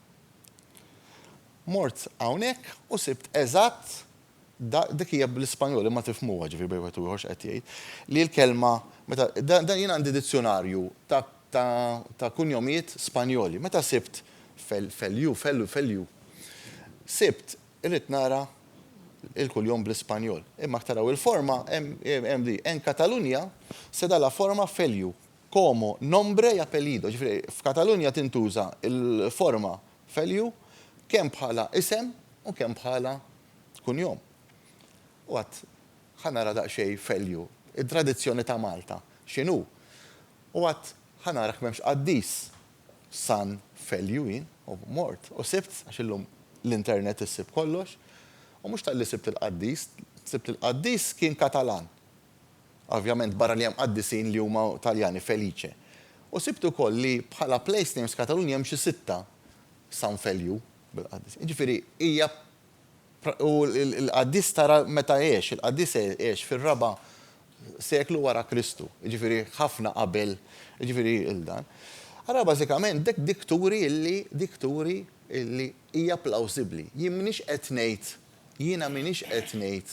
Mort hawnhekk u sibt eżatt dik hija bl-Ispanjol ma tifhmuha ġifieri bejn wieħed u ieħor x'qed jgħid li l-kelma meta dan jien għandi dizzjonarju ta' kunjomijiet Spanjoli. Meta sibt felju, sibt irrid nara il-kuljum bl-Ispanjol. Imma taraw il-forma hemm di en Katalunja se dalla forma felju como nombre y apellido. Ġifieri f'Katalunja tintuża il-forma felju kemm bħala isem u kemm bħala kunjom. U għat ħanara daqsxejn felju, id-tradizzjoni ta' Malta, x'inhu? U għat ħanara m'hemmx qaddis San Felju jien u mort. U sibt għax illum l-internet issib kollox, u mhux tal-li sibt il-qaddis kien Katalan. Ovvjament barra li hemm qaddisin li huma Taljani Felice. U sibt ukoll li bħala place names Katalunja hemm xi 6 San Felju bil-qaddis. Ġifieri hija U l-qaddis tara meta jgħix, il-qaddis jgħix fil-raba seklu wara Kristu, ġifiri ħafna qabel, ġifiri il-dan. Għara bażikament dikturi illi hija plawsibbli. Jien minix qed ngħid, jiena minix qed ngħid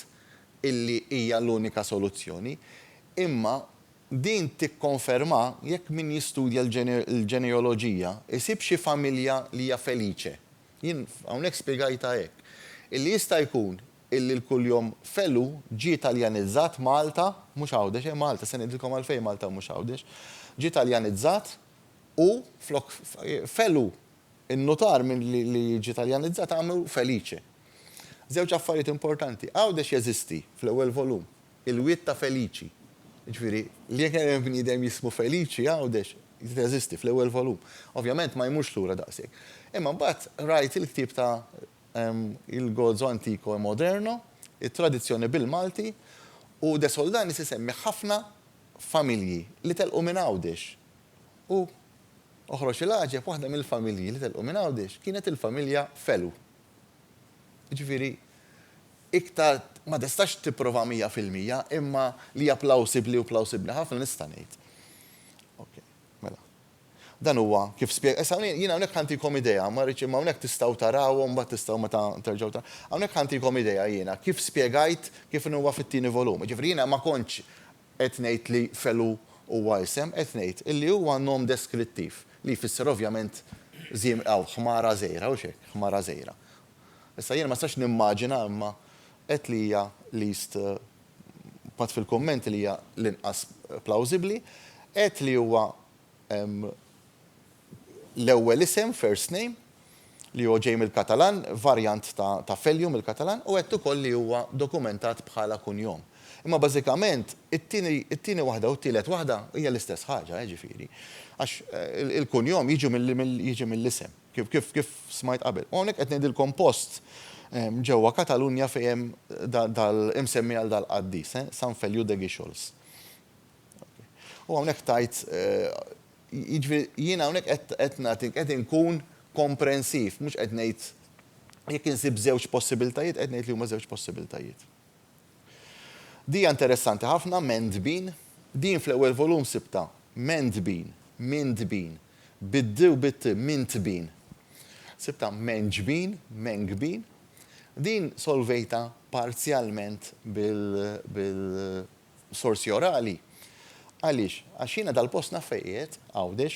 illi hija l-unika soluzzjoni, imma din tikkonferma jekk min jistudja l-ġenealoġija isib xi familja li hija feliċe. Jien hawnhekk spjegajta hekk. Illi jista' jkun illi l-kuljum Felu ġie Taljanizzat Malta, mhux Għawdex, Malta, se ngħidilkom għalfejn Malta mhux Għawdex, ġie Taljanizzat u flok Felu in-notar minn li ġie Taljanizzat għamlu Felice. Żewġ affarijiet importanti. Għawdex jeżisti fl-ewwel volum, il-wiet ta' Felici. Ġifieri, li jekk hemm bniedem jismu Felici Għawdex jeżisti fl-ewwel volum. Ovvjament ma jmurx lura daqshekk. Imma mbagħad rajt il-ktieb ta' il-Gozzo Antiko e Moderno, il-tradizzjoni bil-Malti, u De Soldani si semmi ħafna familji li telqu minn Għawdex. U oħroġ il-ħaġeb waħda mill-familji li telqu minn Għawdex kienet il-familja Felu. Ġifieri, iktar ma tistax tipprova 100% imma li hija plawsibbli u plawsibbli ħafna nista' ngħid. Okay, mela. Dan huwa kif spjeg. Jiena hawnhekk ħantikom idea, ma rridx imma hawnhekk tistgħu tarawhom mbagħad tistgħu meta terġgħu taraw. Hawnhekk ħantikom idea jiena kif spjegajt kif huwa fit-tieni volum. Ġifieri jiena ma kontx qed ngħid li Felu huwa isem, qed ngħid illi huwa nom deskrittiv li jfisser ovvjament ħmara żgħira u xek, ħmara żgħira. Issa jiena ma stax nimmaġina imma qed li hija least pat fil-kummenti li hija l-inqas plawsibbli, qed li huwa l-ewwel isem, first name, li huwa ġej mill-Katalan, varjant ta' Felju mill-Katalan, u qed ukoll li huwa dokumentat bħala kunjom. Imma bażikament it-tieni waħda u t-tielet waħda hija l-istess ħaġa, ġifieri. Għax il-kunjom jiġu mill-isem, kif smajt qabel. U hawnhekk qed ngħidilkom post ġewwa Katalunja fejn dal-imsemmi għal dal-qaddis, San Felju de Guíxols. U hawnhekk tajt jiena hawnhekk qed inkun komprensiv, mhux qed ngħid jekk insib żewġ possibiltajiet, qed ngħid li huma żewġ possibiltajiet. Dija interessanti ħafna, Mendbin, din fl-ewwel volum sibta, Mendbin, Mindbin, bid-d u bit-t, Mintbin. Sibta Menġbin, Mengbin, din solvejta parzjalment bil-sorsi orali. Għaliex, għax jiena dal-post naffejjiet, Għawdex,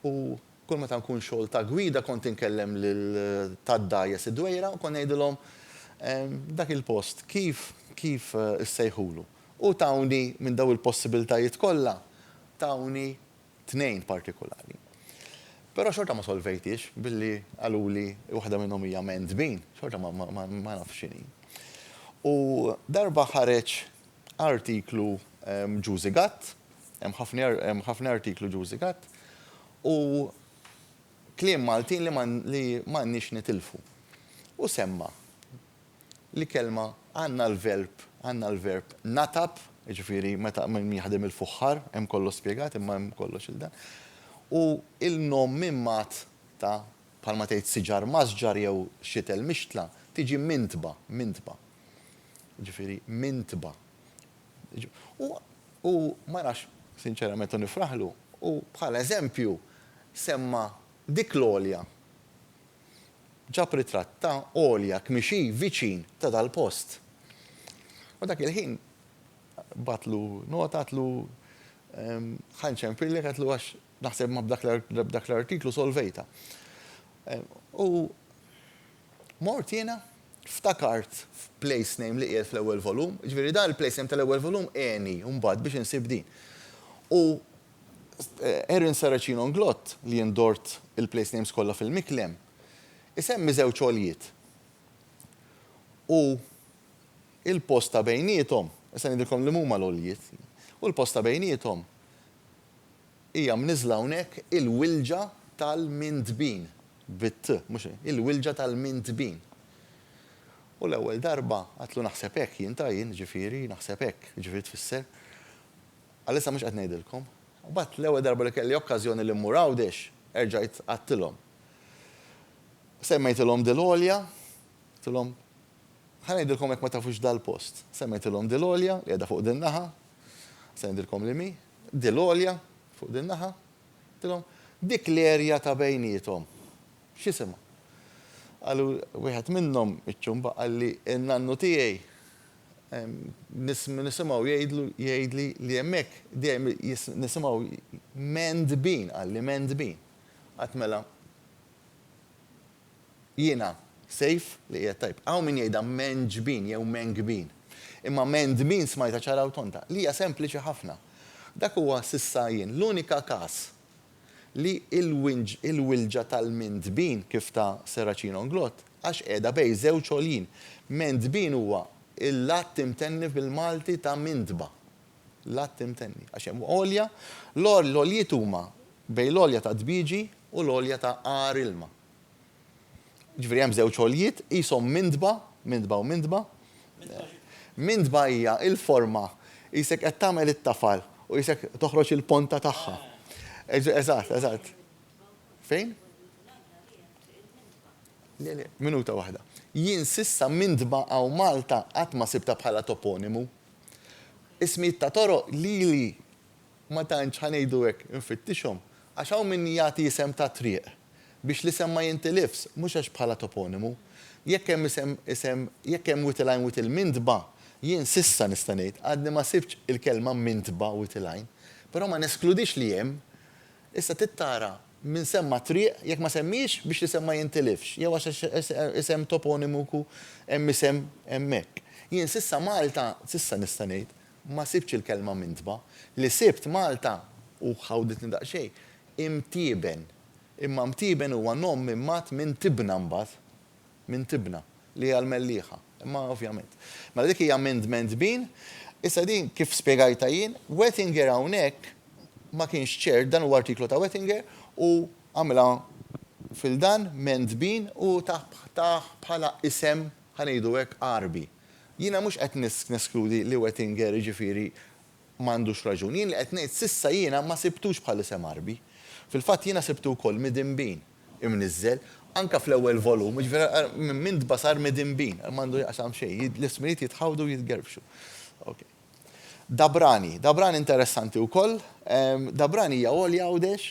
u kull meta nkun xogħol ta' gwida kont inkellem lil tad-dajja sidwejra u kont ngħidilhom dak il-post kif issejħulu. U tawni minn daw il-possibiltajiet kollha, tawni tnejn partikolari. Però xorta ma solvejtix billi għaluli waħda minnhom hija Mendbin, xorta ma nafx x'inhi. U darba ħareġ artiklu ġużigat, hemm ħafna artiklu ġużigat, u kliem Maltin li m'għandniex nitilfu. U semma li kelma għandna l-verb natab, ġifieri meta min jaħdem il-fuħħar, hemm kollu spjegat imma hemm kollox il-dan. U il-nom mimmat ta' bħalma tgħid siġar mażġar jew xitel mixtla tiġi mintba. Ġifieri mintba. U ma nafx sinċerament nifraħlu, u bħala eżempju semma dik l-olja. Ġab ritratt ta' olja kmixi viċin ta' dal-post. U dak il-ħin batlu notatlu ħanċempilli għatlu għax naħseb ma b'dak l-artiklu solvejta. U mort jena ftakart place name li qiegħed fl-ewwel volum, ġifieri dan il-place name tal-ewwel volum Eni, mbagħad biex insib din. U Erin Saracino Nglott li jindort il-place names kollha fil-Miklem, isemmi żewġ għoljiet. U il-posta bejnietom, issa nidilkom li huma l-għoljiet, u l-posta bejnietom hija mniżla hawnhekk il-wilġa tal-Mindbin, bit-t, mhux il-wilġa tal-Mindbin. U l-ewwel darba għatlu naħseb hekk jien ġifieri naħseb hekk, ġifieri tfisser. Għalissa mhux qed ngħidilkom. U bat l-ewwel darba li kelli okkażjoni li mmur Għawdex, erġajt għattilhom. Semmejtilhom dil-olja, tilhom ħanajdilkom jekk ma tafux dal-post. Semmejtilhom dil-olja li qiegħda fuq din-naħa. Semmejtilkom li mi, dil-olja fuq din-naħa. Tilhom dik l-erja ta' bejnietom. X'isima? Għallu wieħed minnhom iċċumba qalli n-nannu tiegħi nisimgħu jgħidli li hemmhekk dejjem nisimgħu mendbin, qalli mendbin. Qatt mela jiena sejf li qiegħed tajb. Hawn min jgħidha menġbin jew mengbin. Imma mendbin smajta ċaraw tonta li hija sempliċi ħafna. Dak huwa sissa jien l-unika każ li il-wilġa tal-mendbin kif ta' Serracino Glott għax qiegħda bejn żewġ għoljin. Mendbin huwa il-lat imtenni bil-Malti ta' mindba. Lat imtenni. Għax hemm olja, l-oljiet huma bejn l-olja ta' dbiġi u l-olja ta' qar ilma. Ġifieri hemm żewġ oljiet qishom mindba u mindba. Mindba hija il-forma isek qed tagħmel it-tafal u isek toħroġ il-ponta tagħha. Eżatt. Fejn? Minuta waħda. Jien sissa mindba għaw Malta qatt ma sibta bħala toponimu. Ismijiet ta' toroq li ma tantx ħanejdu hekk infittixhom għax hawn min jagħti isem ta' triq biex l-isem ma jintilifx mhux għax bħala toponimu. Jekk hemm witilajn witil mindba, jien sissa nista' ngħid għadni ma sibx il-kelma mindba witilajn, però ma neskludix li hemm. Issa tittara min semma triq jekk ma semmix biex l-isem ma jintilifx, jew għax isem toponimu hemm isem hemmhekk. Jien sissa Malta, sissa nista' ngħid, ma sibx il-kelma mindba. Li sibt Malta u ħawditni daqsxejn imtieben. Imma mtieben huwa nom mimmat minn tibna mbagħad, minn tibna li hija l-mellieħa. Imma ovvjament. Mela dik hija mendbin, issa din kif spjegajta jien, Wettinger hawnhekk ma kienx ċer dan huwa artiklu ta' Wettinger u għamla fil-dan mendbin u taħ bħala isem ħanejdu hekk qarbi. Jiena mhux qed neskludi li Wettinger jiġifieri m'għandux raġun. Jien li qed ngħid sissa jiena ma sibtux bħal isem qarbi. Fil-fatt jiena sibtu wkoll midinbin imniżżel anke fl-ewwel volum, jiġifieri minn basar midinbin, m'għandu jaqsam xejn, l-ismijiet jitħawdu jitgerbxu. Dabrani interessanti wkoll. Dabrani hija għolja għawdex.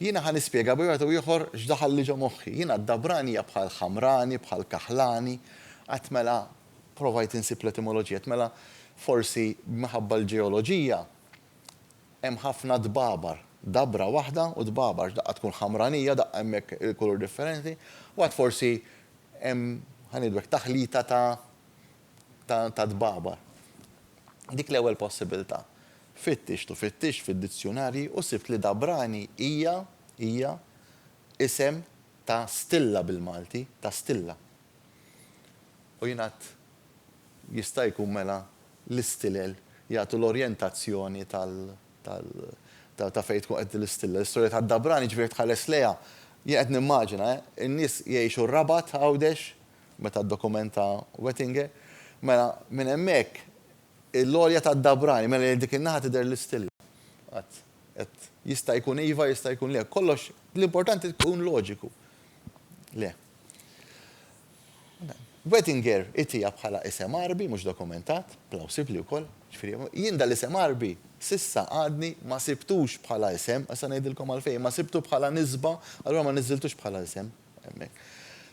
Jiena ħan nispjega bejgħet u ieħor x'daħal li ġo moħħi. Jiena d-Dabrani hija bħal ħamrani, bħal kaħlani, qatt mela provajt insib l-etimoloġija, mela forsi minħabba l-ġeoloġija hemm ħafna dbabar. Dabra waħda u dbabar, daqqa tkun ħamranija, daqqa hemmhekk il-kulur differenti, u għad forsi hemm ħanidwek taħlita ta' dbabar. Dik l-ewwel possibilità. Fittix fid-dizzjonarji u sibt li Dabrani hija isem ta' stilla bil-Malti, ta' stilla. U jingħad jista' jkun mela l-istilel jagħtu l-orjentazzjoni ta' fejn tkun qed l-istilla. L-istorja ta' Dabrani ġifieri tħares lejha. Jien qed nimmaġina, in-nies jgħixu r-Rabat għawdex meta d-dokumenta Wettinger, mela minn hemmhekk l-olja ta' Dabrani, mela dik in-naħa tidher l-istilla. Jista' jkun iva, jista' jkun le. Kollox l-importanti tkun loġiku. Le. Wettinger itija bħala isem Arbi, mhux dokumentat, plawsibbli wkoll. Jien dal-isem Arbi sissa għadni ma sibtux bħala isem, issa ngħidilkom għalfejn, ma sibtu bħala nisba, allura ma niżiltux bħala isem.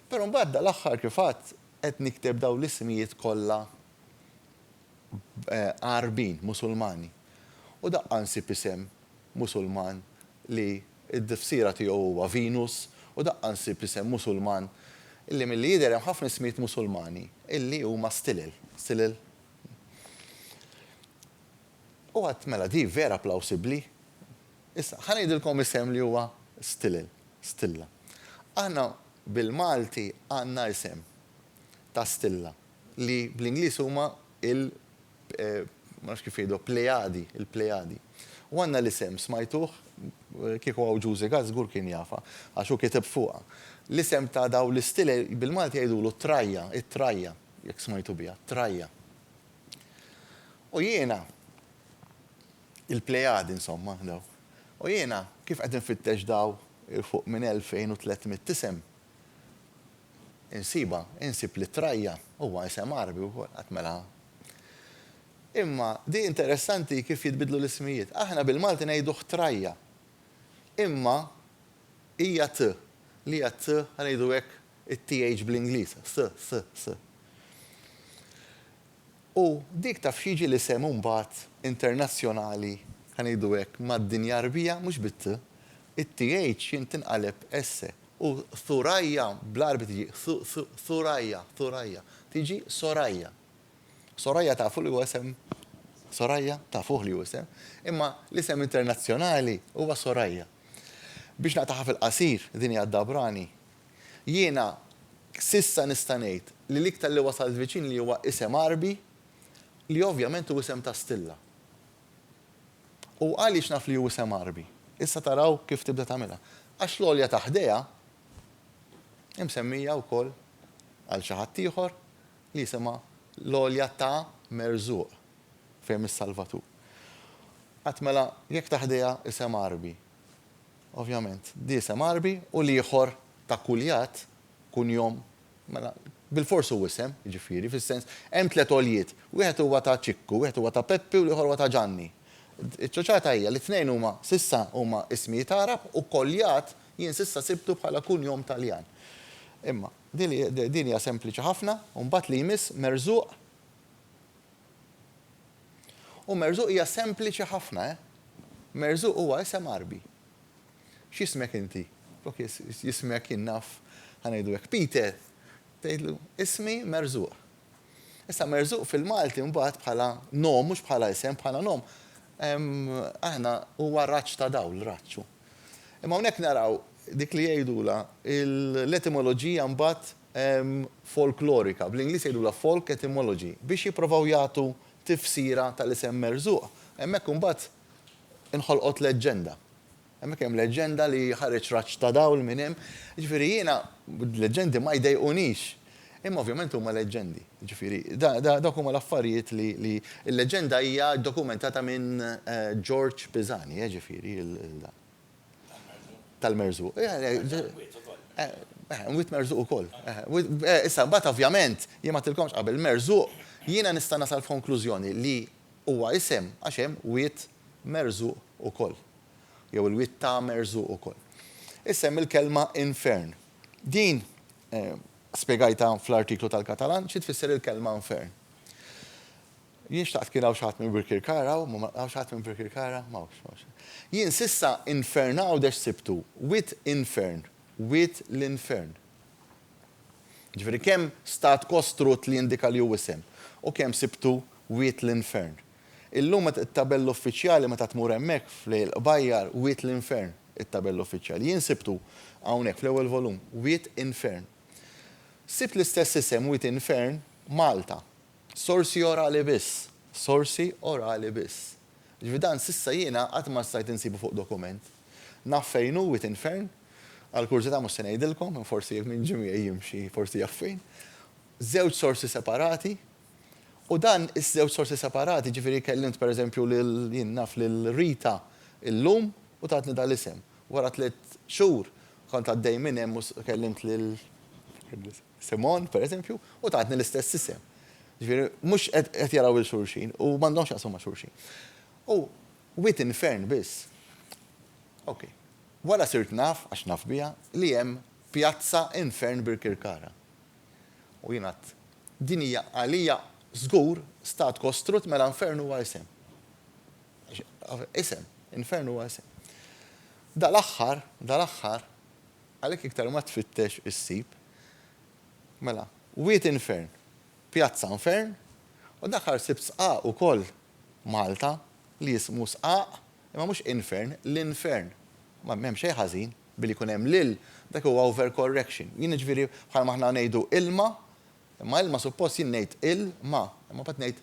Però mbagħad l-aħħar kif għadd qed nikteb dawn l-ismijiet kollha Arbin, Musulmani. U daqqa nsib isem Musulman li d-difsira tiegħu huwa Venus, u daqqa nsib isem Musulman illi milli jidher hemm ħafna ismijiet Musulmani illi huma stilel. U għadt mela di vera plawsibbli. Issa ħanejdilkom isem li huwa Stilla. Aħna bil-Malti għandna isem ta' Stilla li bl-Ingliż huma ma nafx kif jgħidu Plejadi, il-Plejadi. U għandna l-isem smajtuh kieku għaw ġużi żgur kien jafa għax hu kiteb fuqha. L-isem ta' daw l-istile bil-Malti jgħidulu trajja, it-trajja, jekk smajtu biha, trajja. U jiena il-Plejadi insomma daw. U jiena kif qed infittex daw fuq minn 2300 isem. insib li trajja, huwa isem Arbi wkoll qatt mela. Imma di interessanti kif jitbidlu l-ismijiet. Aħna bil-Malti ngħidu trajja. Imma hija t li hija t ngħidu hekk it-th bl-Ingliż. S. U dik taf xiġi li sem mbagħad internazzjonali ngħidu hekk mad-dinja Arbija mhux bit-t. It-th jintinqaleb S. U Thurajja bl-Arbi tiġi Thurajja. Tiġi Sorajja. Sorajja tafu li huwa isem Sorajja tafuh li huwa isem, imma l-isem internazzjonali huwa Sorajja. Biex naqtaħa fil-qasir din hija Dabrani. Jiena sissa nista' ngħid li l-iktar li wasalt viċin li huwa isem Arbi li ovvjament huwa isem ta' Stilla. U għaliex naf li huwa isem Arbi. Issa taraw kif tibda tagħmilha. Għax l-olja taħdejha imsemmija wkoll għal xi ħadd ieħor li jisimha l-olja ta' Merżuq fejn is-Salvatur. Qatt mela jekk taħdejha isem Arbi. Ovvjament, di isem Arbi u l-ieħor ta' kuljat kun jom mela bil-forsu isem, jiġifieri fis-sens hemm tliet oljiet. Wieħed huwa ta' Ċikku, wieħed huwa ta' Peppi u l-ieħor huwa ta' Ġanni. Iċ-ċoċata hija li tnejn huma sissa huma ismijiet Arab u koljat jien sissa sibtu bħala kun jom Taljan. Imma din hija sempliċi ħafna, u mbagħad li jmiss Merżuq. U Merżuq hija sempliċi ħafna, Merżuq huwa isem Arbi. X'ismek inti? Jismek jien naf ħanejdu hekk Peter. Tgħidlu ismi Merżuq. Issa Merżuq fil-Malti mbagħad bħala nom, mhux bħala isem, bħala nom. Aħna huwa raġġ ta' dawl, raġġu. Imma hawnhekk naraw dik li jgħidula l-etimoloġija mbagħad folklorika, bl-Ingliż jgħidula folk etymology, biex jippruvaw jagħtu tifsira tal-isem Merżuq. Hemmhekk imbagħad inħolqot leġġenda. Hemmhekk hemm leġġenda li ħareġ raġġ ta' dawl minn hemm. Jiġifieri jiena leġġendi ma jdejqunix. Imma ovvjament huma leġġendi. Jiġifieri dak huma l-affarijiet li l-leġġenda hija dokumentata minn George Pisani, jiġifieri tal-Merżuq. Wit Merżuq ukoll. Issa mbagħad ovvjament jien ma tilkomx qabel Merżuq jiena nista' nasal f'konklużjoni li huwa isem għax hemm wit Merżuq ukoll. Jew il-wit ta' Merżuq ukoll. Issa hemm il-kelma infern. Din spjegajta fl-artiklu tal-Katalan xi tfisser il-kelma infern. Jien xtaqt kien hawn xi ħadd minn Birkirkara u hawn xi ħadd minn Birkirkara m'hawnx. Jien sissa infernaw dex sibtu with infern, with l-infern. Ġifieri kemm stat kostrut li jindika li hu isem u kemm sibtu with l-infern. Illum it-tabell uffiċjali meta tmur hemmhekk fl-qbajjar with l-infern it-tabell uffiċjali. Jien sibtu hawnhekk fl-ewwel volum with infern. Sibt l-istess isem with infern Malta. Sorsi orali biss. Ġifieri dan sissa jiena qatt ma stajt insibu fuq dokument. Naf fejn hu with infern, għal kurzità mhux se ngħidilkom, forsi minn ġimgħa jimxi forsi jaf fejn. Żewġ sorsi separati, u dan is-żewġ sorsi separati ġifieri kellimt pereżempju jien naf lil Rita illum u tatni dal-isem. Wara 3 xhur kont għaddej minn hemm u kellimt lil Simon pereżempju u tatni l-istess isem. Ġifieri mhux qed jaraw il-xulxin u m'għandhomx jaqsmu ma' xulxin. U with infern biss. Okay. Wara sirt naf, għax naf biha, li hemm pjazza infern Birkirkara. U jien għadt din hija għalija żgur stat kostrut mela infern huwa isem. Isem, infern huwa isem. Dal-aħħar, għalhekk iktar ma tfittex issib, mela, with infern. Pjazza infern, u daħħar sib sqaq ukoll Malta li jismu sqaq, imma mhux infern, l-infern. Ma m'hemm xejn ħażin billi jkun hemm lil dak huwa overcorrection. Jien ġifieri bħal ma aħna ngħidu ilma, imma ilma suppost jien ngħid ilma, imma bad ngħid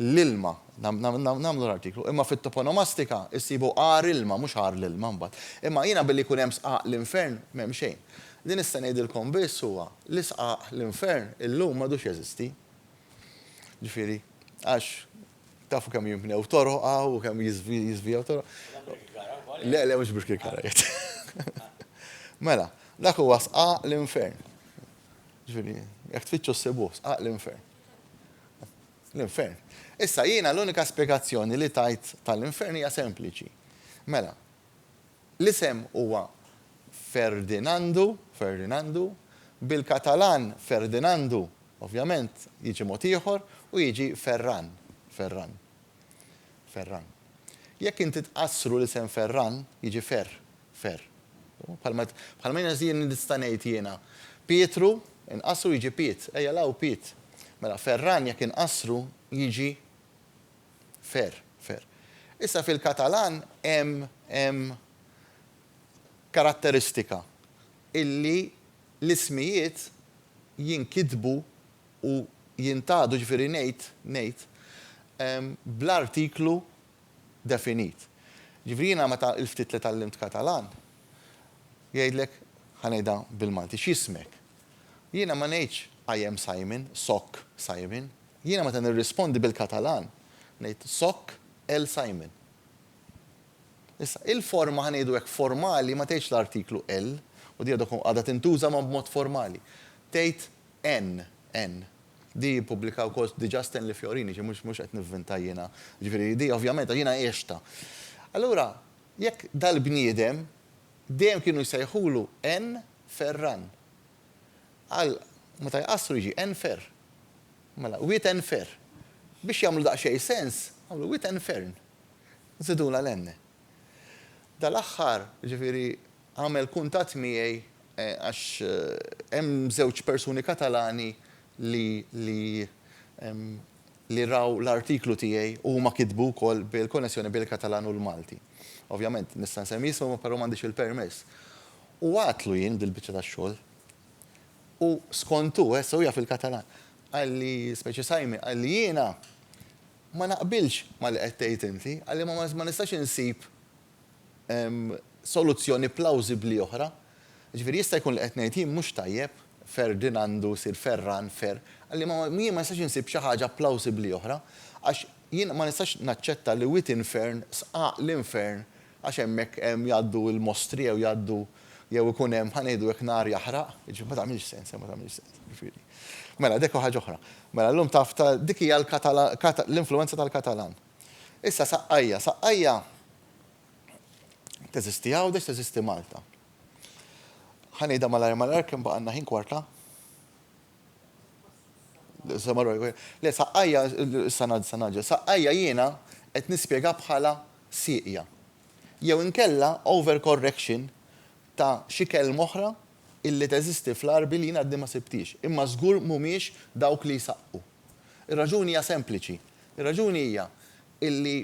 l-ilma, nagħmlu l-artiklu. Imma fit-toponomastika issibu għar ilma, mhux għar l-ilma mbagħad. Imma jiena billi jkun hemm sqaq l-infern m'hemm xejn. Din nista' ngħidilkom biss huwa li sqaq l-infern illum m'għadux jeżisti. Ġifieri għax tafu kemm jimbnew toroq u kemm jiżvijaw toroq. Le, mhux Birkirkara. Mela, dak huwa sqaq l-infern. Ġifieri, jekk tfittxu ssibuh, l-infern. L-infern. Issa jiena l-unika spjegazzjoni li tajt tal-infern hija sempliċi. Mela, l-isem huwa Ferdinandu, bil-Katalan Ferdinandu, ovvjament, jiġi mod ieħor u jiġi Ferran. Jekk inti tqassru l-isem Ferran, jiġi Fer. Bħalma jien nistanejt jiena. Pietru, inqassru jiġi Piet, ejja law Piet. Mela Ferran jekk inqassru jiġi Fer. Issa fil-Katalan hemm karatteristika illi l-ismijiet jinkitbu u jintadu ġifieri ngħid bl-artiklu definit. Ġifieri jiena meta l-ftit li tallimt Katalan, jgħidlek ħanejda bil-Malti x'ismek. Jiena ma ngħidx I am Simon, sok Simon. Jiena meta nirrispondi bil-Katalan, ngħid sok El Simon. Issa, il-forma ħanejdu hekk formali ma tgħidx l-artiklu El, u di għadha tintuża ma b'mod formali. Tgħid N. Di publikaw kos diġà Stanley Fiorini, mhux qed nivvinta jiena. Ġifieri di ovvjament jiena għexta. Allura, jekk dal-bniedem dejjem kienu jsejħulu N Ferran. Meta jqassru jiġi N Fer. Mela, wit N Fer. Biex jagħmlu daqsxejn sens, għamlu wit N Fern. Nżidula l-N. Dal-aħħar, ġifieri, għamel kuntatt miegħi għax hemm żewġ persuni Katalani li raw l-artiklu tiegħi u huma kitbu wkoll bil-konnessjoni bil-Katalan u l-Malti. Ovvjament, nista' nsemmi ismu però m'għandix il-permess. U għatlu jien dil-biċċa tax-xogħol. U skontu, sewja fil-Katalan. Għalli, speċi Sajmi, għalli jiena ma naqbilx mal qed tgħid inti, għalli ma nistax insib soluzzjoni plawsibbli oħra. Ġifieri jista' jkun li qed ngħid jien mhux tajjeb, Ferdinandu sir Ferran, għalli jien ma nistax insib xi ħaġa plawsibbli oħra, għax jien ma nistax naċċetta li wit infern sqaq l-infern għax hemmhekk jgħaddu l-mostri jew jgħaddu jew ikun hemm ħanejdu hekk nar jaħraq, ma tagħmilx sens. Mela, dik ħaġa oħra. Mela, llum taf dik hija l-influenza tal-Katalan. Issa saqqajja teżisti Għawdex, teżisti Malta. Ħanejda mal-ar kemm baqgħna ħin kwarta. Le, saqqajja, saqqajja jiena qed nispjega bħala sieqja. Jew inkella overcorrection ta' xi kelma oħra illi teżisti fl-arbi li jiena għaddi ma sibtix. Imma żgur mhumiex dawk li jsaqqu. Ir-raġuni hija sempliċi. Ir-raġuni hija illi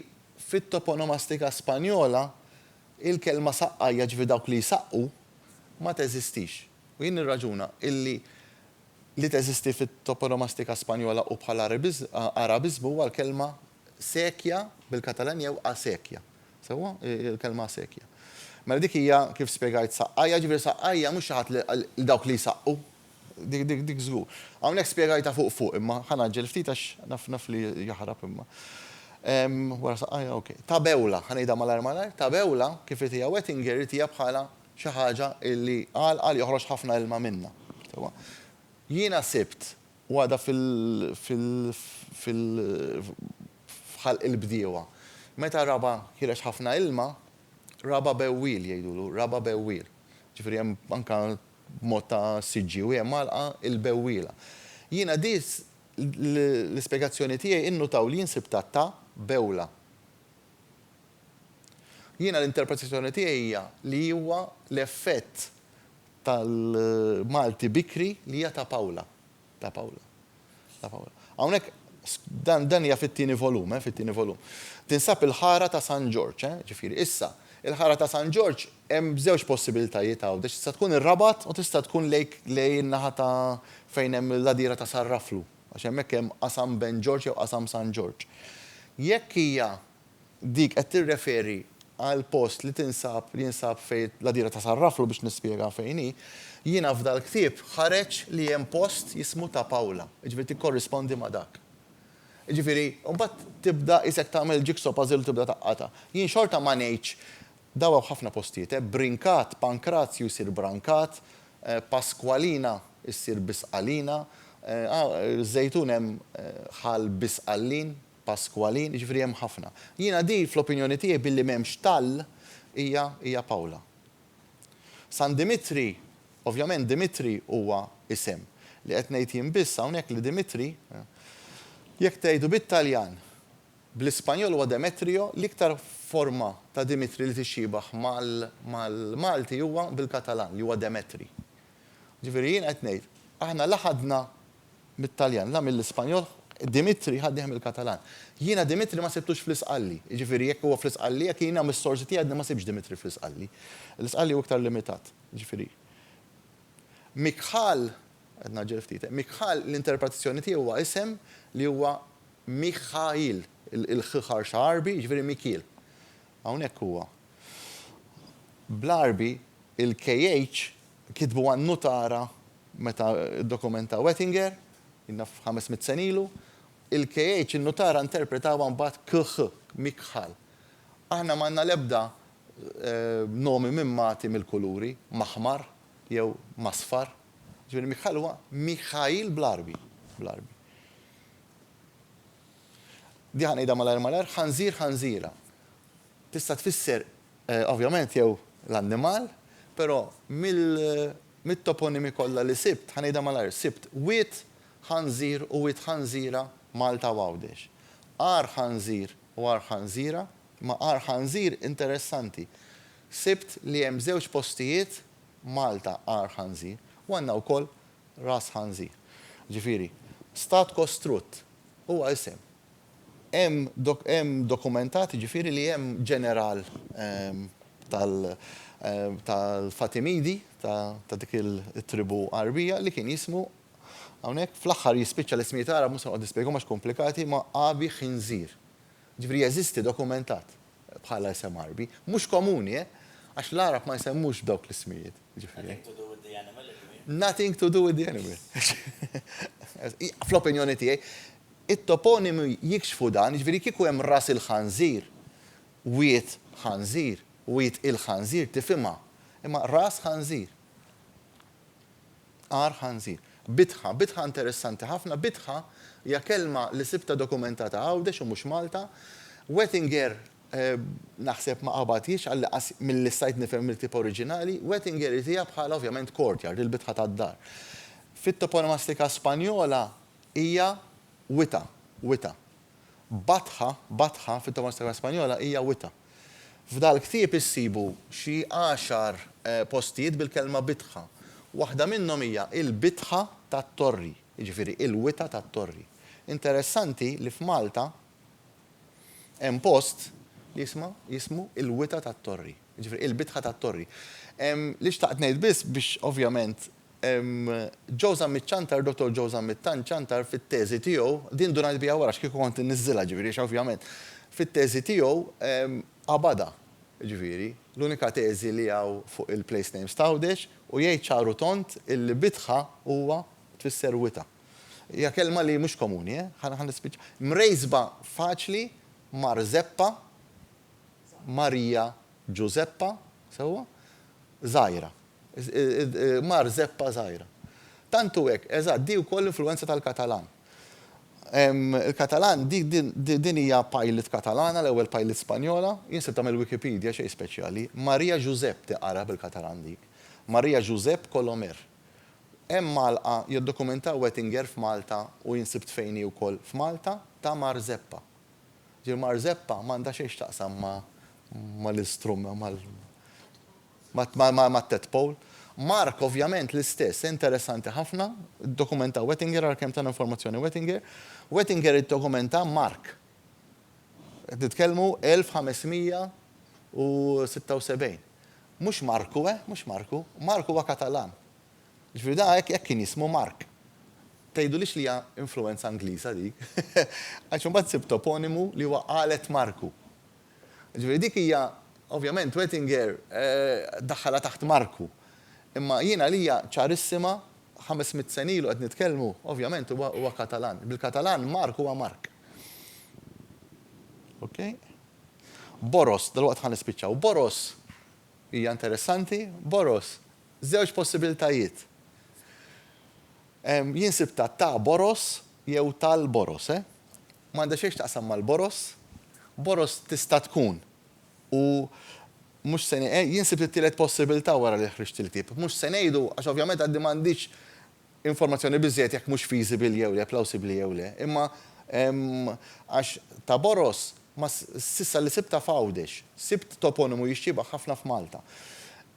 fit-toponomastika Spanjola il-kelma saqqajja ġifi dawk li jsaqqu ma teżistix. U jien ir-raġuna illi teżisti fit-toponomastika Spanjola u bħala Arabizmu huwa l-kelma sekja bil-Katalan jew asekja. Sewwa il-kelma sekja. Mela dik hija kif spjegajt saqqajja, ġifieri saqqajja mhux xi ħadd li dawk li jsaqqu. Dik żgur. Hawnhekk spjegajta fuq imma ħanaġġel ftit għax naf li jaħrab imma. Wara saqqajja, okej. Tabewla, ħanejda malar, tabewla kif hija Wettinger hija bħala xi ħaġa illi qal joħroġ ħafna ilma minnha. Jiena sibt għada fil-ħalq il-bdiewa. Meta raba ħireġ ħafna ilma, raba bewwil jgħidulu, raba bewwil. Ġifieri hemm anke mod ta' siġġi u hemm malqa il-bewwila. Jiena dis l-ispjegazzjoni tiegħi innu taw li jinsib ta' bewla. Jiena l-interpretazzjoni tiegħi hija li huwa l-effett tal-Malti bikri li hija ta' Pawla. Ta' Pawla. Hawnhekk dan hija fit-tieni volum, Tinsab il-ħara ta' San George, ġifieri issa. Il-ħara ta' San George hemm żewġ possibilitajiet għawdex, tista' tkun ir-Rabat u tista' tkun lej in-naħa ta' fejn hemm l-ladira ta' Sarraflu, għax hemmhekk hemm qasam Ben George jew qasam San George. Jekk hija dik qed tirreferi għal post li jinsab fejn l-ladira ta' Sarraflu biex nispjega fejn hi, jiena f'dal ktieb ħareġ li hemm post jismu ta' Pawla, ġifieri tikkorrispondi ma' dak. Ġifieri, mbagħad tibda isek tagħmel jigsaw puzzle tibda taqqata. Jien xorta ma ngħidx dawa ħafna postijiet, Brinkat, Pankrazju jsir Brankat, Pasqualina issir bisqalina, żejtun hemm ħal bisqallin, paskwalin, jiġifieri hemm ħafna. Jiena di fl-opinjoni tiegħi billi m'hemmx tall hija Pawla. San Dimitri, ovvjament Dimitri huwa isem li qed ngħid jien biss hawnhekk li Dimitri jekk tgħidu bit-Taljan bl-Ispanjol huwa Demetrio, l-iktar forma ta' Dimitri li tixxibaħ mal-Malti huwa bil-Katalan li huwa Demetri. Ġifieri jien qed ngħid, aħna laħadna mit-Taljan, la mill-Ispanjol, Dimitri ħaddieħ mill-Katalan. Jiena Dimitri ma sibtux fl-Isqalli. Ġifieri jekk huwa fl-Isqalli, jekk jiena mis-sorsi tiegħi ma sibx Dimitri fl-Isqalli. L-Isqalli huwa iktar limitat. Ġifieri. Mikħal, qed naġġel ftit, Mikħal l-interpretazzjoni tiegħu huwa isem li huwa Mikħail, il-ħiħar xarbi, ġifieri Mikil. Hawnhekk huwa. Bl-Arbi il-KH kitbu għan-nutara meta dokumenta Wettinger, inna f'500 sen ilu, il-KH il-nutara interpretawa mbagħad KH, Mikħal. Aħna m'għandna l-ebda nomi mimmati mill-kuluri, maħmar jew masfar. Ġifieri Mikħal huwa Mikħail bl-Arbi. Di ħanejda malar, ħanżir ħanżira. Tista' tfisser ovvjament jew l-annimal, però mit-toponimi kollha li sibt, ħanejda malar, sibt wiet ħanżir u wiet ħanżira Malta Għawdex. Ar ħanżir u ar ħanżira, ma ar ħanżir interessanti. Sibt li hemm żewġ postijiet Malta ar ħanżir u għandna wkoll ras ħanżir. Ġifieri, stat kostrut huwa isem. Hemm dokumentati ġifieri li hemm ġeneral tal-Fatimidi ta' dik il-tribu Arbija li kien jismu hawnhekk fl-aħħar jispiċċa l-ismijiet Arab mhux noqgħod nispjegahom għax komplikati ma' Abi Khinżir. Ġifieri jeżisti dokumentat bħala isem Arbi, mhux komuni għax l-Arab ma jsemmux dawk l-ismijiet. Ġifieri. Nothing to do with the animal. Fl-opinjoni tiegħi, it-toponimi jikxfu dan, ġifieri kieku hemm ras il-ħanżir, wiet ħanżir, wiet il-ħanżir tifhimha, imma ras ħanżir. Ar ħanżir. Bitħa interessanti ħafna, bitħa hija kelma li sibta dokumentata Għawdex u mhux Malta. Wettinger naħseb ma qabatix għalli mill-istajt nifhem mill-tip oriġinali, Wettinger hija bħala ovvjament courtyard, il-bitħa tad-dar. Fit-toponimastika Spanjola hija wita. Batħa fit-toponimastika Spanjola hija wita. F'dal ktieb issibu xi 10 postijiet bil-kelma bitħa. Waħda minnhom hija il-bitħa tat-Torri, jiġifieri il-wita tat-Torri. Interessanti li f'Malta hemm post li jismu il-wita tat-Torri, jiġifieri il-bitħa tat-Torri. Li xtaqt ngħid biss biex ovvjament Ġewża Miċ-Ċantar, Dr. Ġewża Miċ-Ċantar fit-teżi tiegħu din durajt biha wara x'kieku kont inniżilha ġifieri ovvjament. Fit-teżi tiegħu qabada, ġifieri, l-unika teżi li hawn fuq il-place names ta' Għawdex u jgħid ċaru tont il-bitħa huwa tfisser wita. Hija kelma li mhux komuni, nispiċċa. Mrejżba faċli Marzeppa, Marija Giuseppa, sewwa, żgħira. Marzeppa żgħira. Tantu hekk, eżatt, di wkoll influenza tal-Katalan. Il-Katalan, din hija pilot Katalana, l-ewwel pilot Spanjola, jinsib tagħmel Wikipedia xejn speċjali. Marija Giusepp tiqara bil-Katalan dik. Marija Giusepp Colomer. Hemm Malqa jiddokumenta Wettinger f'Malta u jinsibt fejni wkoll f'Malta ta' Marzeppa. Marzeppa m'għandha xejn x'taqsam mal-istrum mat-tedpole. Mark ovvjament l-istess, interessanti ħafna, dokumenta Wettinger għalkemm ta' informazzjoni Wettinger. Wettinger iddokumenta Mark. Titkellmu 1576. Mhux Marku, mhux Marku. Marku huwa Katalan. Ġifieri da hekk kien jismu Mark. Tgħidulix li hija influenza Ingliża dik. Għax imbagħad sib toponimu li huwa qalet Marku. Ġifieri dik hija ovvjament Wettinger daħħala taħt Marku. Imma jiena li hija ċarissima 500 sen ilu qed nitkellmu, ovvjament huwa Katalan. Bil-Katalan Mark huwa Mark. Okay? Boros, dalwaqt ħan nispiċċaw. Boros hija interessanti. Boros, żewġ possibiltajiet. jinsib ta' boros jew tal-boros, m'għandha xejn taqsam mal-boros, boros tista' tkun. U mhux se jinsib it-tielet possibilità wara li ħriġt il-ktieb. Mhux se ngħidu għax ovvjament għaddi m'għandix informazzjoni biżżejjed jekk mhux feasible jew le, plausibbli jew le. Imma għax ta' boros ma sissa li sibta f'Għawdex, sibt toponimu jixtiebaħ ħafna f'Malta.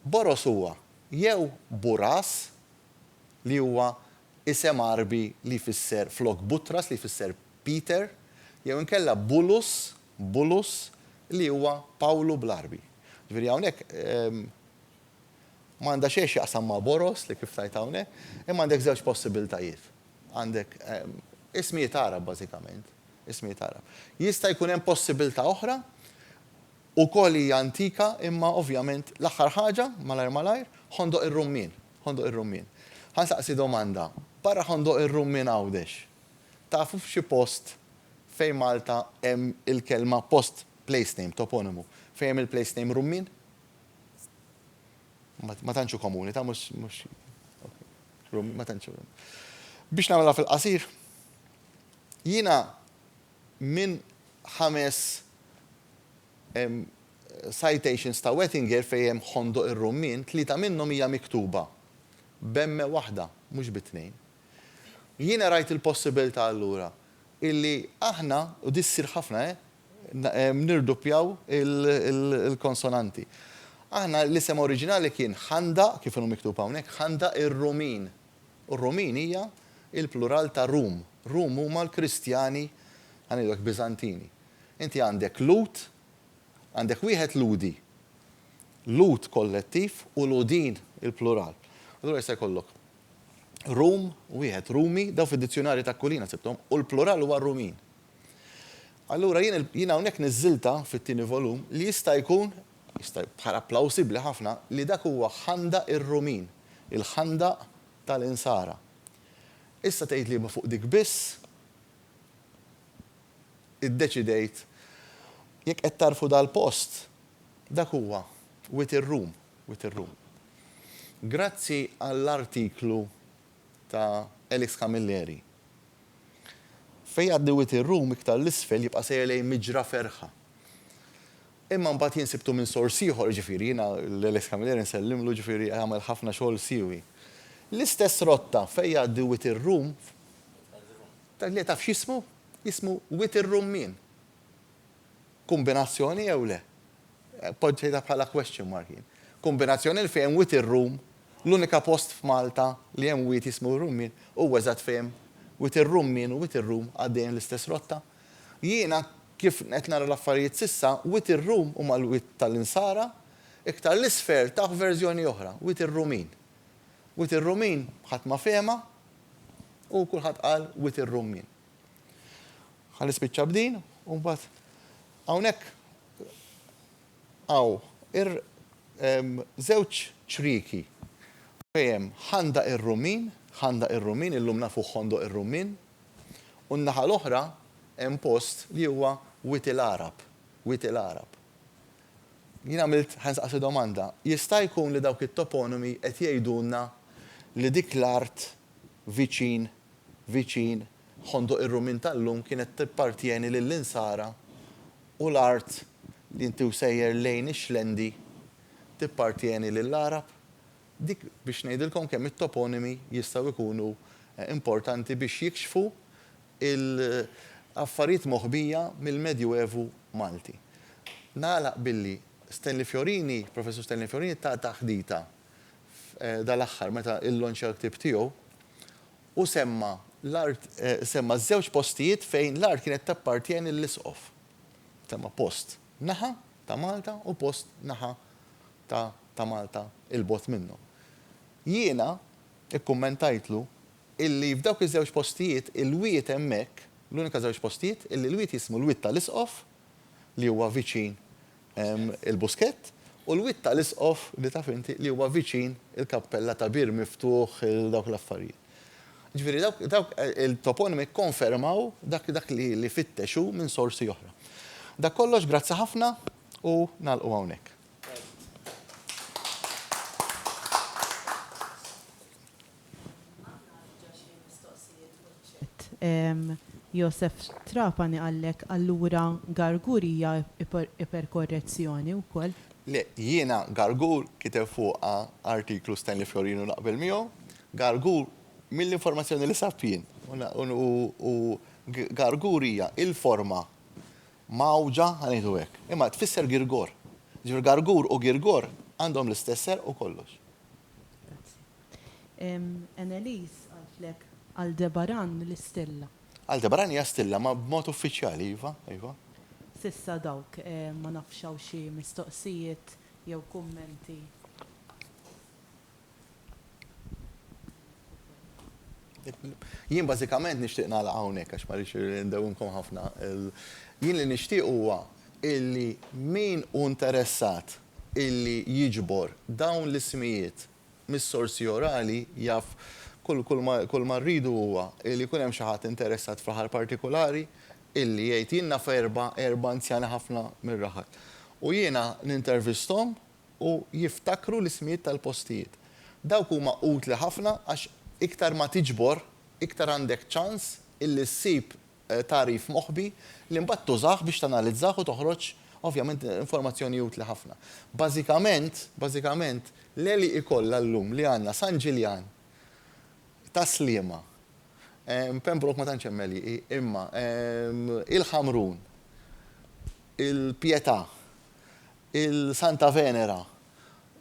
Boros huwa jew Buras li huwa isem Arbi li jfisser flok Butras li jfisser Peter, jew inkella Bulus li huwa Pawlu bl-Arbi. Ġifieri hawnhekk m'għandha xejn x'jaqsam ma' Boros li kif tajt hawnhekk, imma għandek żewġ possibiltajiet. Għandek ismijiet Arab bażikament, ismijiet Arab. Jista' jkun hemm possibilità oħra ukoll hija antika imma ovvjament l-aħħar ħaġa malajr ħondoq ir-Rummin, ħondoq ir-Rummin. Ħansaqsi domanda, barra ħondoq ir-Rummin Għawdex. Tafu f'xi post fejn Malta hemm il-kelma post place name, toponimu, fejn hemm il-place name Rummin? Ma tantxu komuni, ta' mhux ma tantxu. Biex nagħmilha fil-qasir, jiena minn 5 citations ta' Wettinger fejn hemm ħondoq ir-Rummin, 3 minnhom hija miktuba b'emme waħda, mhux b'2. Jiena rajt il-possibilità allura illi aħna, u dissir ħafna, nirdoppjaw il-konsonanti. Aħna l-isem oriġinali kien ħanda, kif inhu miktub hawnhekk, ħanda ir-Rumin. Ir-Rumin hija il-plural ta' Rum. Rum huma l-Kristjani, għanidok Bizantini. Inti għandek Lut, għandek wieħed Ludi. Lut kollettiv u Ludin il-plural. Allura jista' jkollok Rum, wieħed Rumi, daw fid-dizzjonarji ta' Kulina sibthom, u l-plural huwa Rumin. Allura jiena hawnhekk niżilta fit-tieni volum li jista' jkun bħala plawsibbli ħafna li dak huwa ħanda ir-Rumin, il-ħanda tal-insara. Issa tgħid li fuq dik biss iddeċidejt jekk qed tarfu dal-post dak huwa with ir-Rum. Grazzi għall-artiklu ta' Elix Camilleri. Fej għaddi with ir-Rum iktar l-isfel jibqa' sejjer lejn miġra ferħa. Imma mbagħad jinsibtu minn sors ieħor ġifieri jiena l-Elix Camilleri nsellimlu ġifieri għamel ħafna xogħol siwi. L-istess rotta fej għaddi with ir-Rum li taf x'ismu? Jismu with ir-Rummin. Kombinazzjoni jew le? Poġġejta bħala question mark. Kombinazzjoni li fejn with ir-Rum, l-unika post f'Malta li hemm wieħed jismu Rummin huwa eżatt fejn with ir-Rummin u with ir-Rum għaddejjem l-istess rotta. Jiena kif qed nara l-affarijiet sissa, with ir-Rum huma l-wit tal-insara, iktar l-isfer taħ verżjoni oħra, with ir-Rumin. With ir-Rumin ħadd ma fehma u kulħadd qal with ir-Rummin. Ħalli spiċċa b'din u mbagħad hawnhekk żewġ ċriki fejn ħanda ir-Rumin, illum nafu ħondoq ir-Rummin, u n-naħa l-oħra hemm post li huwa with il-Arab. Jien għamilt ħansaqsi domanda, jista' jkun li dawk it-toponimi qed jgħidulna li dik l-art viċin ħondoq ir-Rumin tal-lum kienet tippartjeni lill-insara u l-art li inti sejjer lejn ix-Xlendi tippartjeni lill-Arab. Dik biex ngħidilkom kemm it-toponimi jistgħu jkunu importanti biex jikxfu il-affarijiet moħbija mill-Medjuevu Malti. Nagħlaq billi Professor Stanley Fiorini ta' taħdita dal-aħħar meta il-lonċa l-ktib tiegħu u semma żewġ postijiet fejn l-art kienet tappartjeni l-Isqof. Semma post naħa ta' Malta u post naħa ta' Malta il-bot minnu. Jiena ikkummentajtlu illi f'dawk iż-żewġ postijiet il-wiet hemmhekk, l-unika żewġ postijiet illi l-wiet jismu l-wiet tal-Isqof li huwa viċin il-Buskett u l-wiet tal-Isqof li taf inti li huwa viċin il-Kappella ta' Bir Miftuħ dawk l-affarijiet. Ġifieri dawk il-toponimi konfermaw dak li fittexu minn sorsi oħra. Dak kollox grazzi ħafna u nagħlqu hawnhekk. Josef Trapani għallek allura Gargur hija iperkorrezzjoni wkoll. Le, jiena Gargur kiteb fuqha artiklu Stanley Fiorino naqbel miegħu, Gargur mill-informazzjoni li sab jien. U Gargur hija il-forma mawġa ħanejdu hekk. Imma tfisser Girgor. Ġifier Gargur u Girgor għandhom l-istess u kollox. Annelies għalflek Aldebaran l-istilla. Aldebaran hija stilla ma b'mod uffiċjali, iva. Sissa dawk ma nafxaw xi mistoqsijiet jew kummenti. Jien bażikament nixtieq nagħlaq hawnhekk għax ma rridx ndewwimkom ħafna. Jien li nixtieq huwa illi min hu interessat illi jiġbor dawn l-ismijiet mis-sorsi orali jaf kull ma rridu huwa illi jkun hemm xi ħadd interessat fl-aħħar partikolari illi jgħid jien naf erba' anzjani ħafna mir-raħat. U jiena nintervistom u jiftakru l-ismijiet tal-postijiet. Dawk huma utli ħafna għax iktar ma tiġbor, iktar għandek ċans illi ssib tarif moħbi li mbagħad tużah biex tanalizzah u toħroġ ovvjament informazzjoni utli ħafna. Bażikament l-eli ikolla llum li għandna San Ġiljan, Taslima, Pembroke ma tantx emmeli, imma il-Ħamrun, il-Pietà, il-Santa Venera,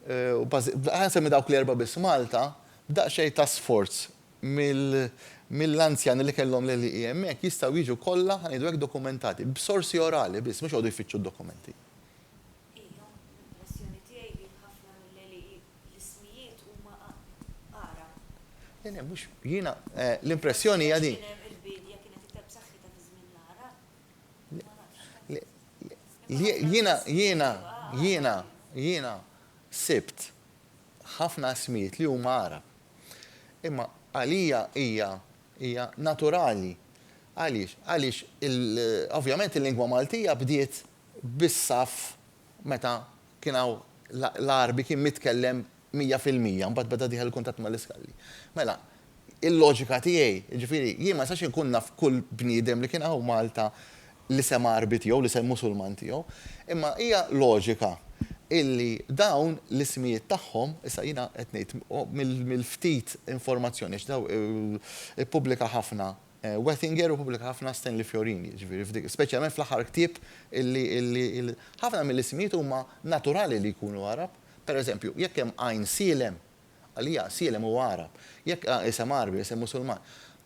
ħansemmi dawk l-erba' biss Malta, daqsxejn ta' sforz mill-anzjani li kellhom l-eli hemmhekk jistgħu jiġu kollha ħanidu hekk dokumentati b'sorsi orali biss mhux għodu jfittxu d-dokumenti. L-impressjoni tiegħi li ħafna mill-eli l-ismijiet huma Arab. Mhux jiena l-impressjoni hija din. Il-bidja kienet iktar b'saħħitha fi żmien l-Arab. Jiena sibt ħafna ismijiet li huma Arab. Imma għalija hija naturali. Għaliex ovvjament il-lingwa Maltija bdiet bis-saf meta kienaw l-Arbi kien mitkellem 100%, mbagħad beda dieħel kuntatt mal-iskalli. Mela, il-loġika tiegħi, ġifieri, jien ma sax inkun naf kull bniedem li kien hawn Malta li sem Arbi tiegħu, li sem Musulman tiegħu, imma hija loġika illi dawn l-ismijiet tagħhom, issa jiena qed ngħid mill-ftit informazzjoni x'daw ippubblika ħafna Wettinger u pubblika ħafna Stanley Fiorini, ġifieri speċjalment fl-aħħar ktieb illi ħafna mill-ismijiet huma naturali li jkunu Arab. Pereżempju, jekk hemm Għajn Silem, għalija Silem huwa Arab, jekk isem Arbi, isem Musulman,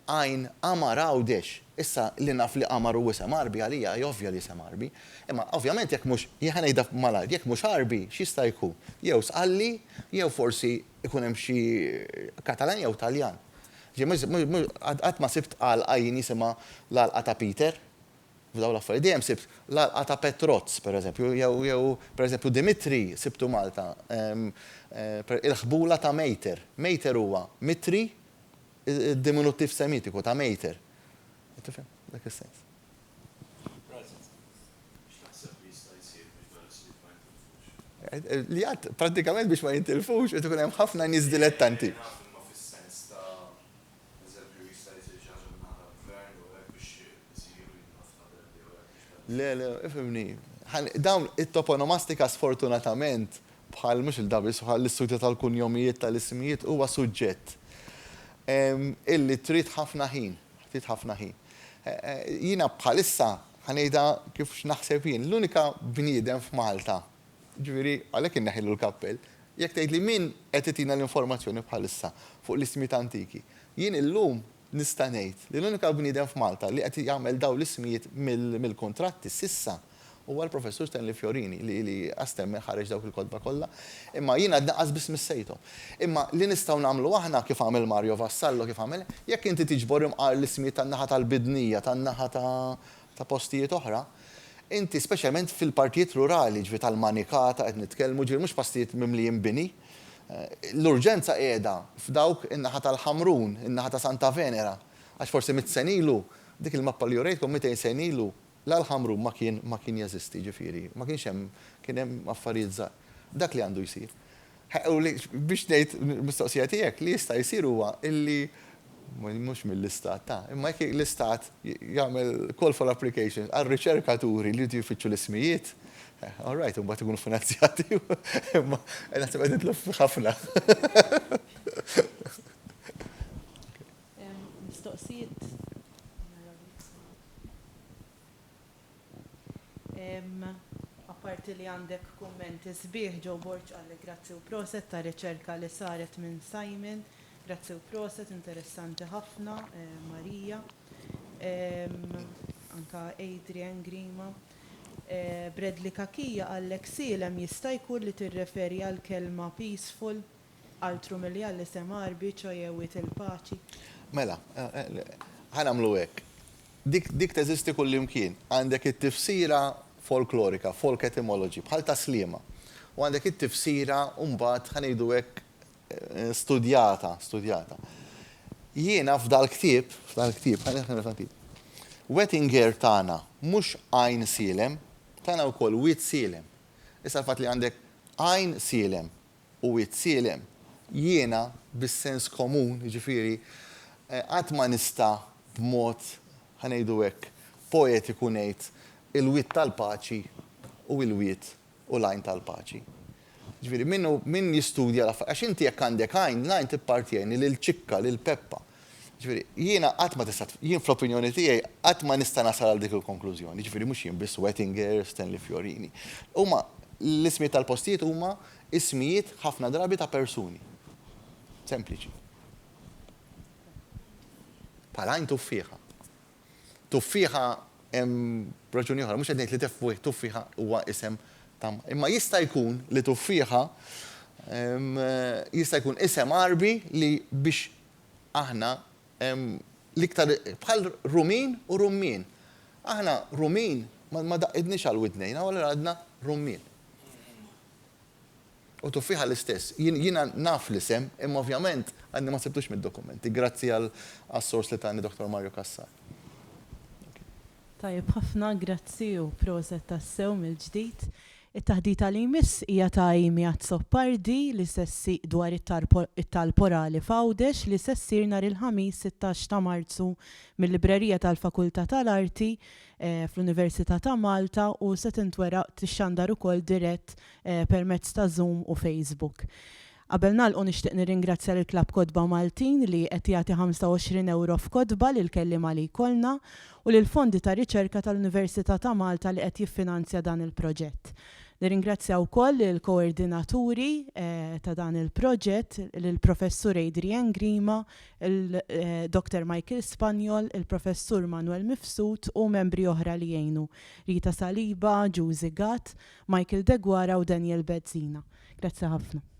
Għajn Amar Għawdex, issa li naf li Amar u isem Arbi għalija jovvja li isem Arbi, imma ovvjament jekk mhux ngħidha malajr, jekk mhux Arbi x'jista' jkun? Jew Sqalli, jew forsi ikun hemm xi Katalan jew Taljan. Qatt ma sibt għalqa jien jisimha l-għalqa ta' Peter, f'daw l-affarijiet dejjem sibt l-għalqa ta' Petrozz pereżempju, jew pereżempju Dimitri sibtu Malta, il-ħbula ta' Mejter. Mejter huwa Mitri, id-diminuttiv semitiku ta' Mejter. Tifhem, dak is-sens. Li għad pratikament biex ma jintilfux, ikun hemm ħafna nies dilettanti. Le, ifhimni. Dawn it-toponomastika sfortunatament bħal mhux il-dabis bħal l-istudja tal-kunjomijiet tal-ismijiet huwa suġġett illi trid ħafna ħin. Jiena bħalissa ħanejda kif naħseb jien l-unika bniedem f'Malta. Ġifieri għalhekk inneħħilu l-kappell, jekk tgħid li min qed itina l-informazzjoni bħalissa fuq l-ismijiet antiki. Jien illum nista' ngħid li l-unika bniedem f'Malta li qed jagħmel dawn l-ismijiet mill-kontratti sissa huwa l-professur Stanley Fiorini li għastem ħareġ dawk il-kodba kollha, imma jiena naqqas biss missejthom. Imma li nistgħu nagħmlu aħna kif għamel Mario Vassallo kif għamel, jekk inti tiġbor imqar l-ismijiet tan-naħa tal-bidnija, tan-naħa ta' postijiet oħra, inti speċjalment fil-partijiet rurali ġifi tal-Manikata qed nitkellmu ġifi mhux postijiet mimlijin bini. L-urġenza qiegħda f'dawk in-naħa tal-Ħamrun, in-naħa ta' Santa Venera, għax forsi mit-senilu, dik il-mappa li jurejtkom 200 senilu, l-Ħamrun ma kien jeżisti ġifieri, ma kienx hemm kien hemm affarijiet żgħar. Dak li għandu jsir. Biex ngħid mistoqsija tiegħek li jista' jsir huwa illi mux mill-istat ta' imma jekk l-istat jagħmel call for applications għal riċerkaturi li jridu jfittxu l-ismijiet, all right, mbagħad ikunu finanzjati, imma naħseb qed nitlob ħafna. Mistoqsijiet. Apparti li għandek kummenti sbieħ ġew Borġ għalli grazzi u proset ta' riċerka li saret minn Simon, grazzi u proset, interessanti ħafna, Marija, anka Adrian Grima. Bradley Kakija għallek silem jista' jkun li tirreferi għal kelma peaceful, altru milli għalli semarbi ċojewit il-paċi. Mela, ħanamlu hekk. Dik teżisti kullimkien. Għandek it-tifsira folklorika, folk etymology, bħal taslima. U għandek it-tifsira mbagħad ħanejdu hekk studjata. Jiena f'dal-ktieb, Wettinger tagħna mhux għajn silem, tagħna wkoll wit silem. Issa l-fatt li għandek għajn silem u wit silem, jiena bis-sens komun, jiġifieri qatt ma nista' b'mod ħanejdu hekk poetiku ngħid il-wit tal-paċi u il-wit u l-għajn tal-paċi. Ġifieri min jistudja l-affarijiet għax inti jekk għandek għajn, l-għajn tippartjeni lil ċikka, lil Peppa. Ġifieri jiena qatt ma tista' jien fl-opinjoni tiegħi qatt ma nista' nasal għal dik il-konklużjoni. Ġifieri mhux jien biss Wettinger, Stanley Fiorini. Huma l-ismijiet tal-postijiet huma ismijiet ħafna drabi ta' persuni. Sempliċi. Bħal-għajn tuffieħa. Tuffieħa hemm raġuni oħra, mhux qed ngħid li tuffieħa huwa isem tam. Imma jista' jkun li tuffieħa jista' jkun isem Arbi li biex aħna l-iktar bħal Rumin u Rummin. Aħna Rumin ma daqqidniex għal widnejna, wara għadna Rummin. U tuffieħa l-istess. Jiena naf l-isem, imma ovvjament għadni ma sebtux mid-dokumenti. Grazzi għas-sors li tani Dr. Mario Kassar. Tajib, ħafna grazzi u proset tassew mill-ġdid. It-taħdita li jmiss hija ta' Amy Azzopardi li sessi dwar it-talporali Fawdex li sessir nhar il-ħamis 16 ta' Marzu mill-Librerija tal-Fakultà tal-Arti fl-Università ta' Malta u se tintweraq tixxandar ukoll dirett permezz ta' Zoom u Facebook. Qabel nagħlqu nixtieq nirringrazzja lill-Klabb Kodba Maltin li qed jagħti 25 euro f'kodba lil kelliema li jkollna u lil fondi ta' riċerka tal-Università ta' Malta li qed jiffinanzja dan il-proġett. Nirringrazzja wkoll il-koordinaturi ta' dan il-proġett, il-professur Adrian Grima, il-Dr. Michael Spanjol, il-professur Manuel Mifsud u membri oħra li jgħinu. Rita Saliba, Giusi Gatt, Michael Degwara u Daniel Bezzina. Grazzi ħafna.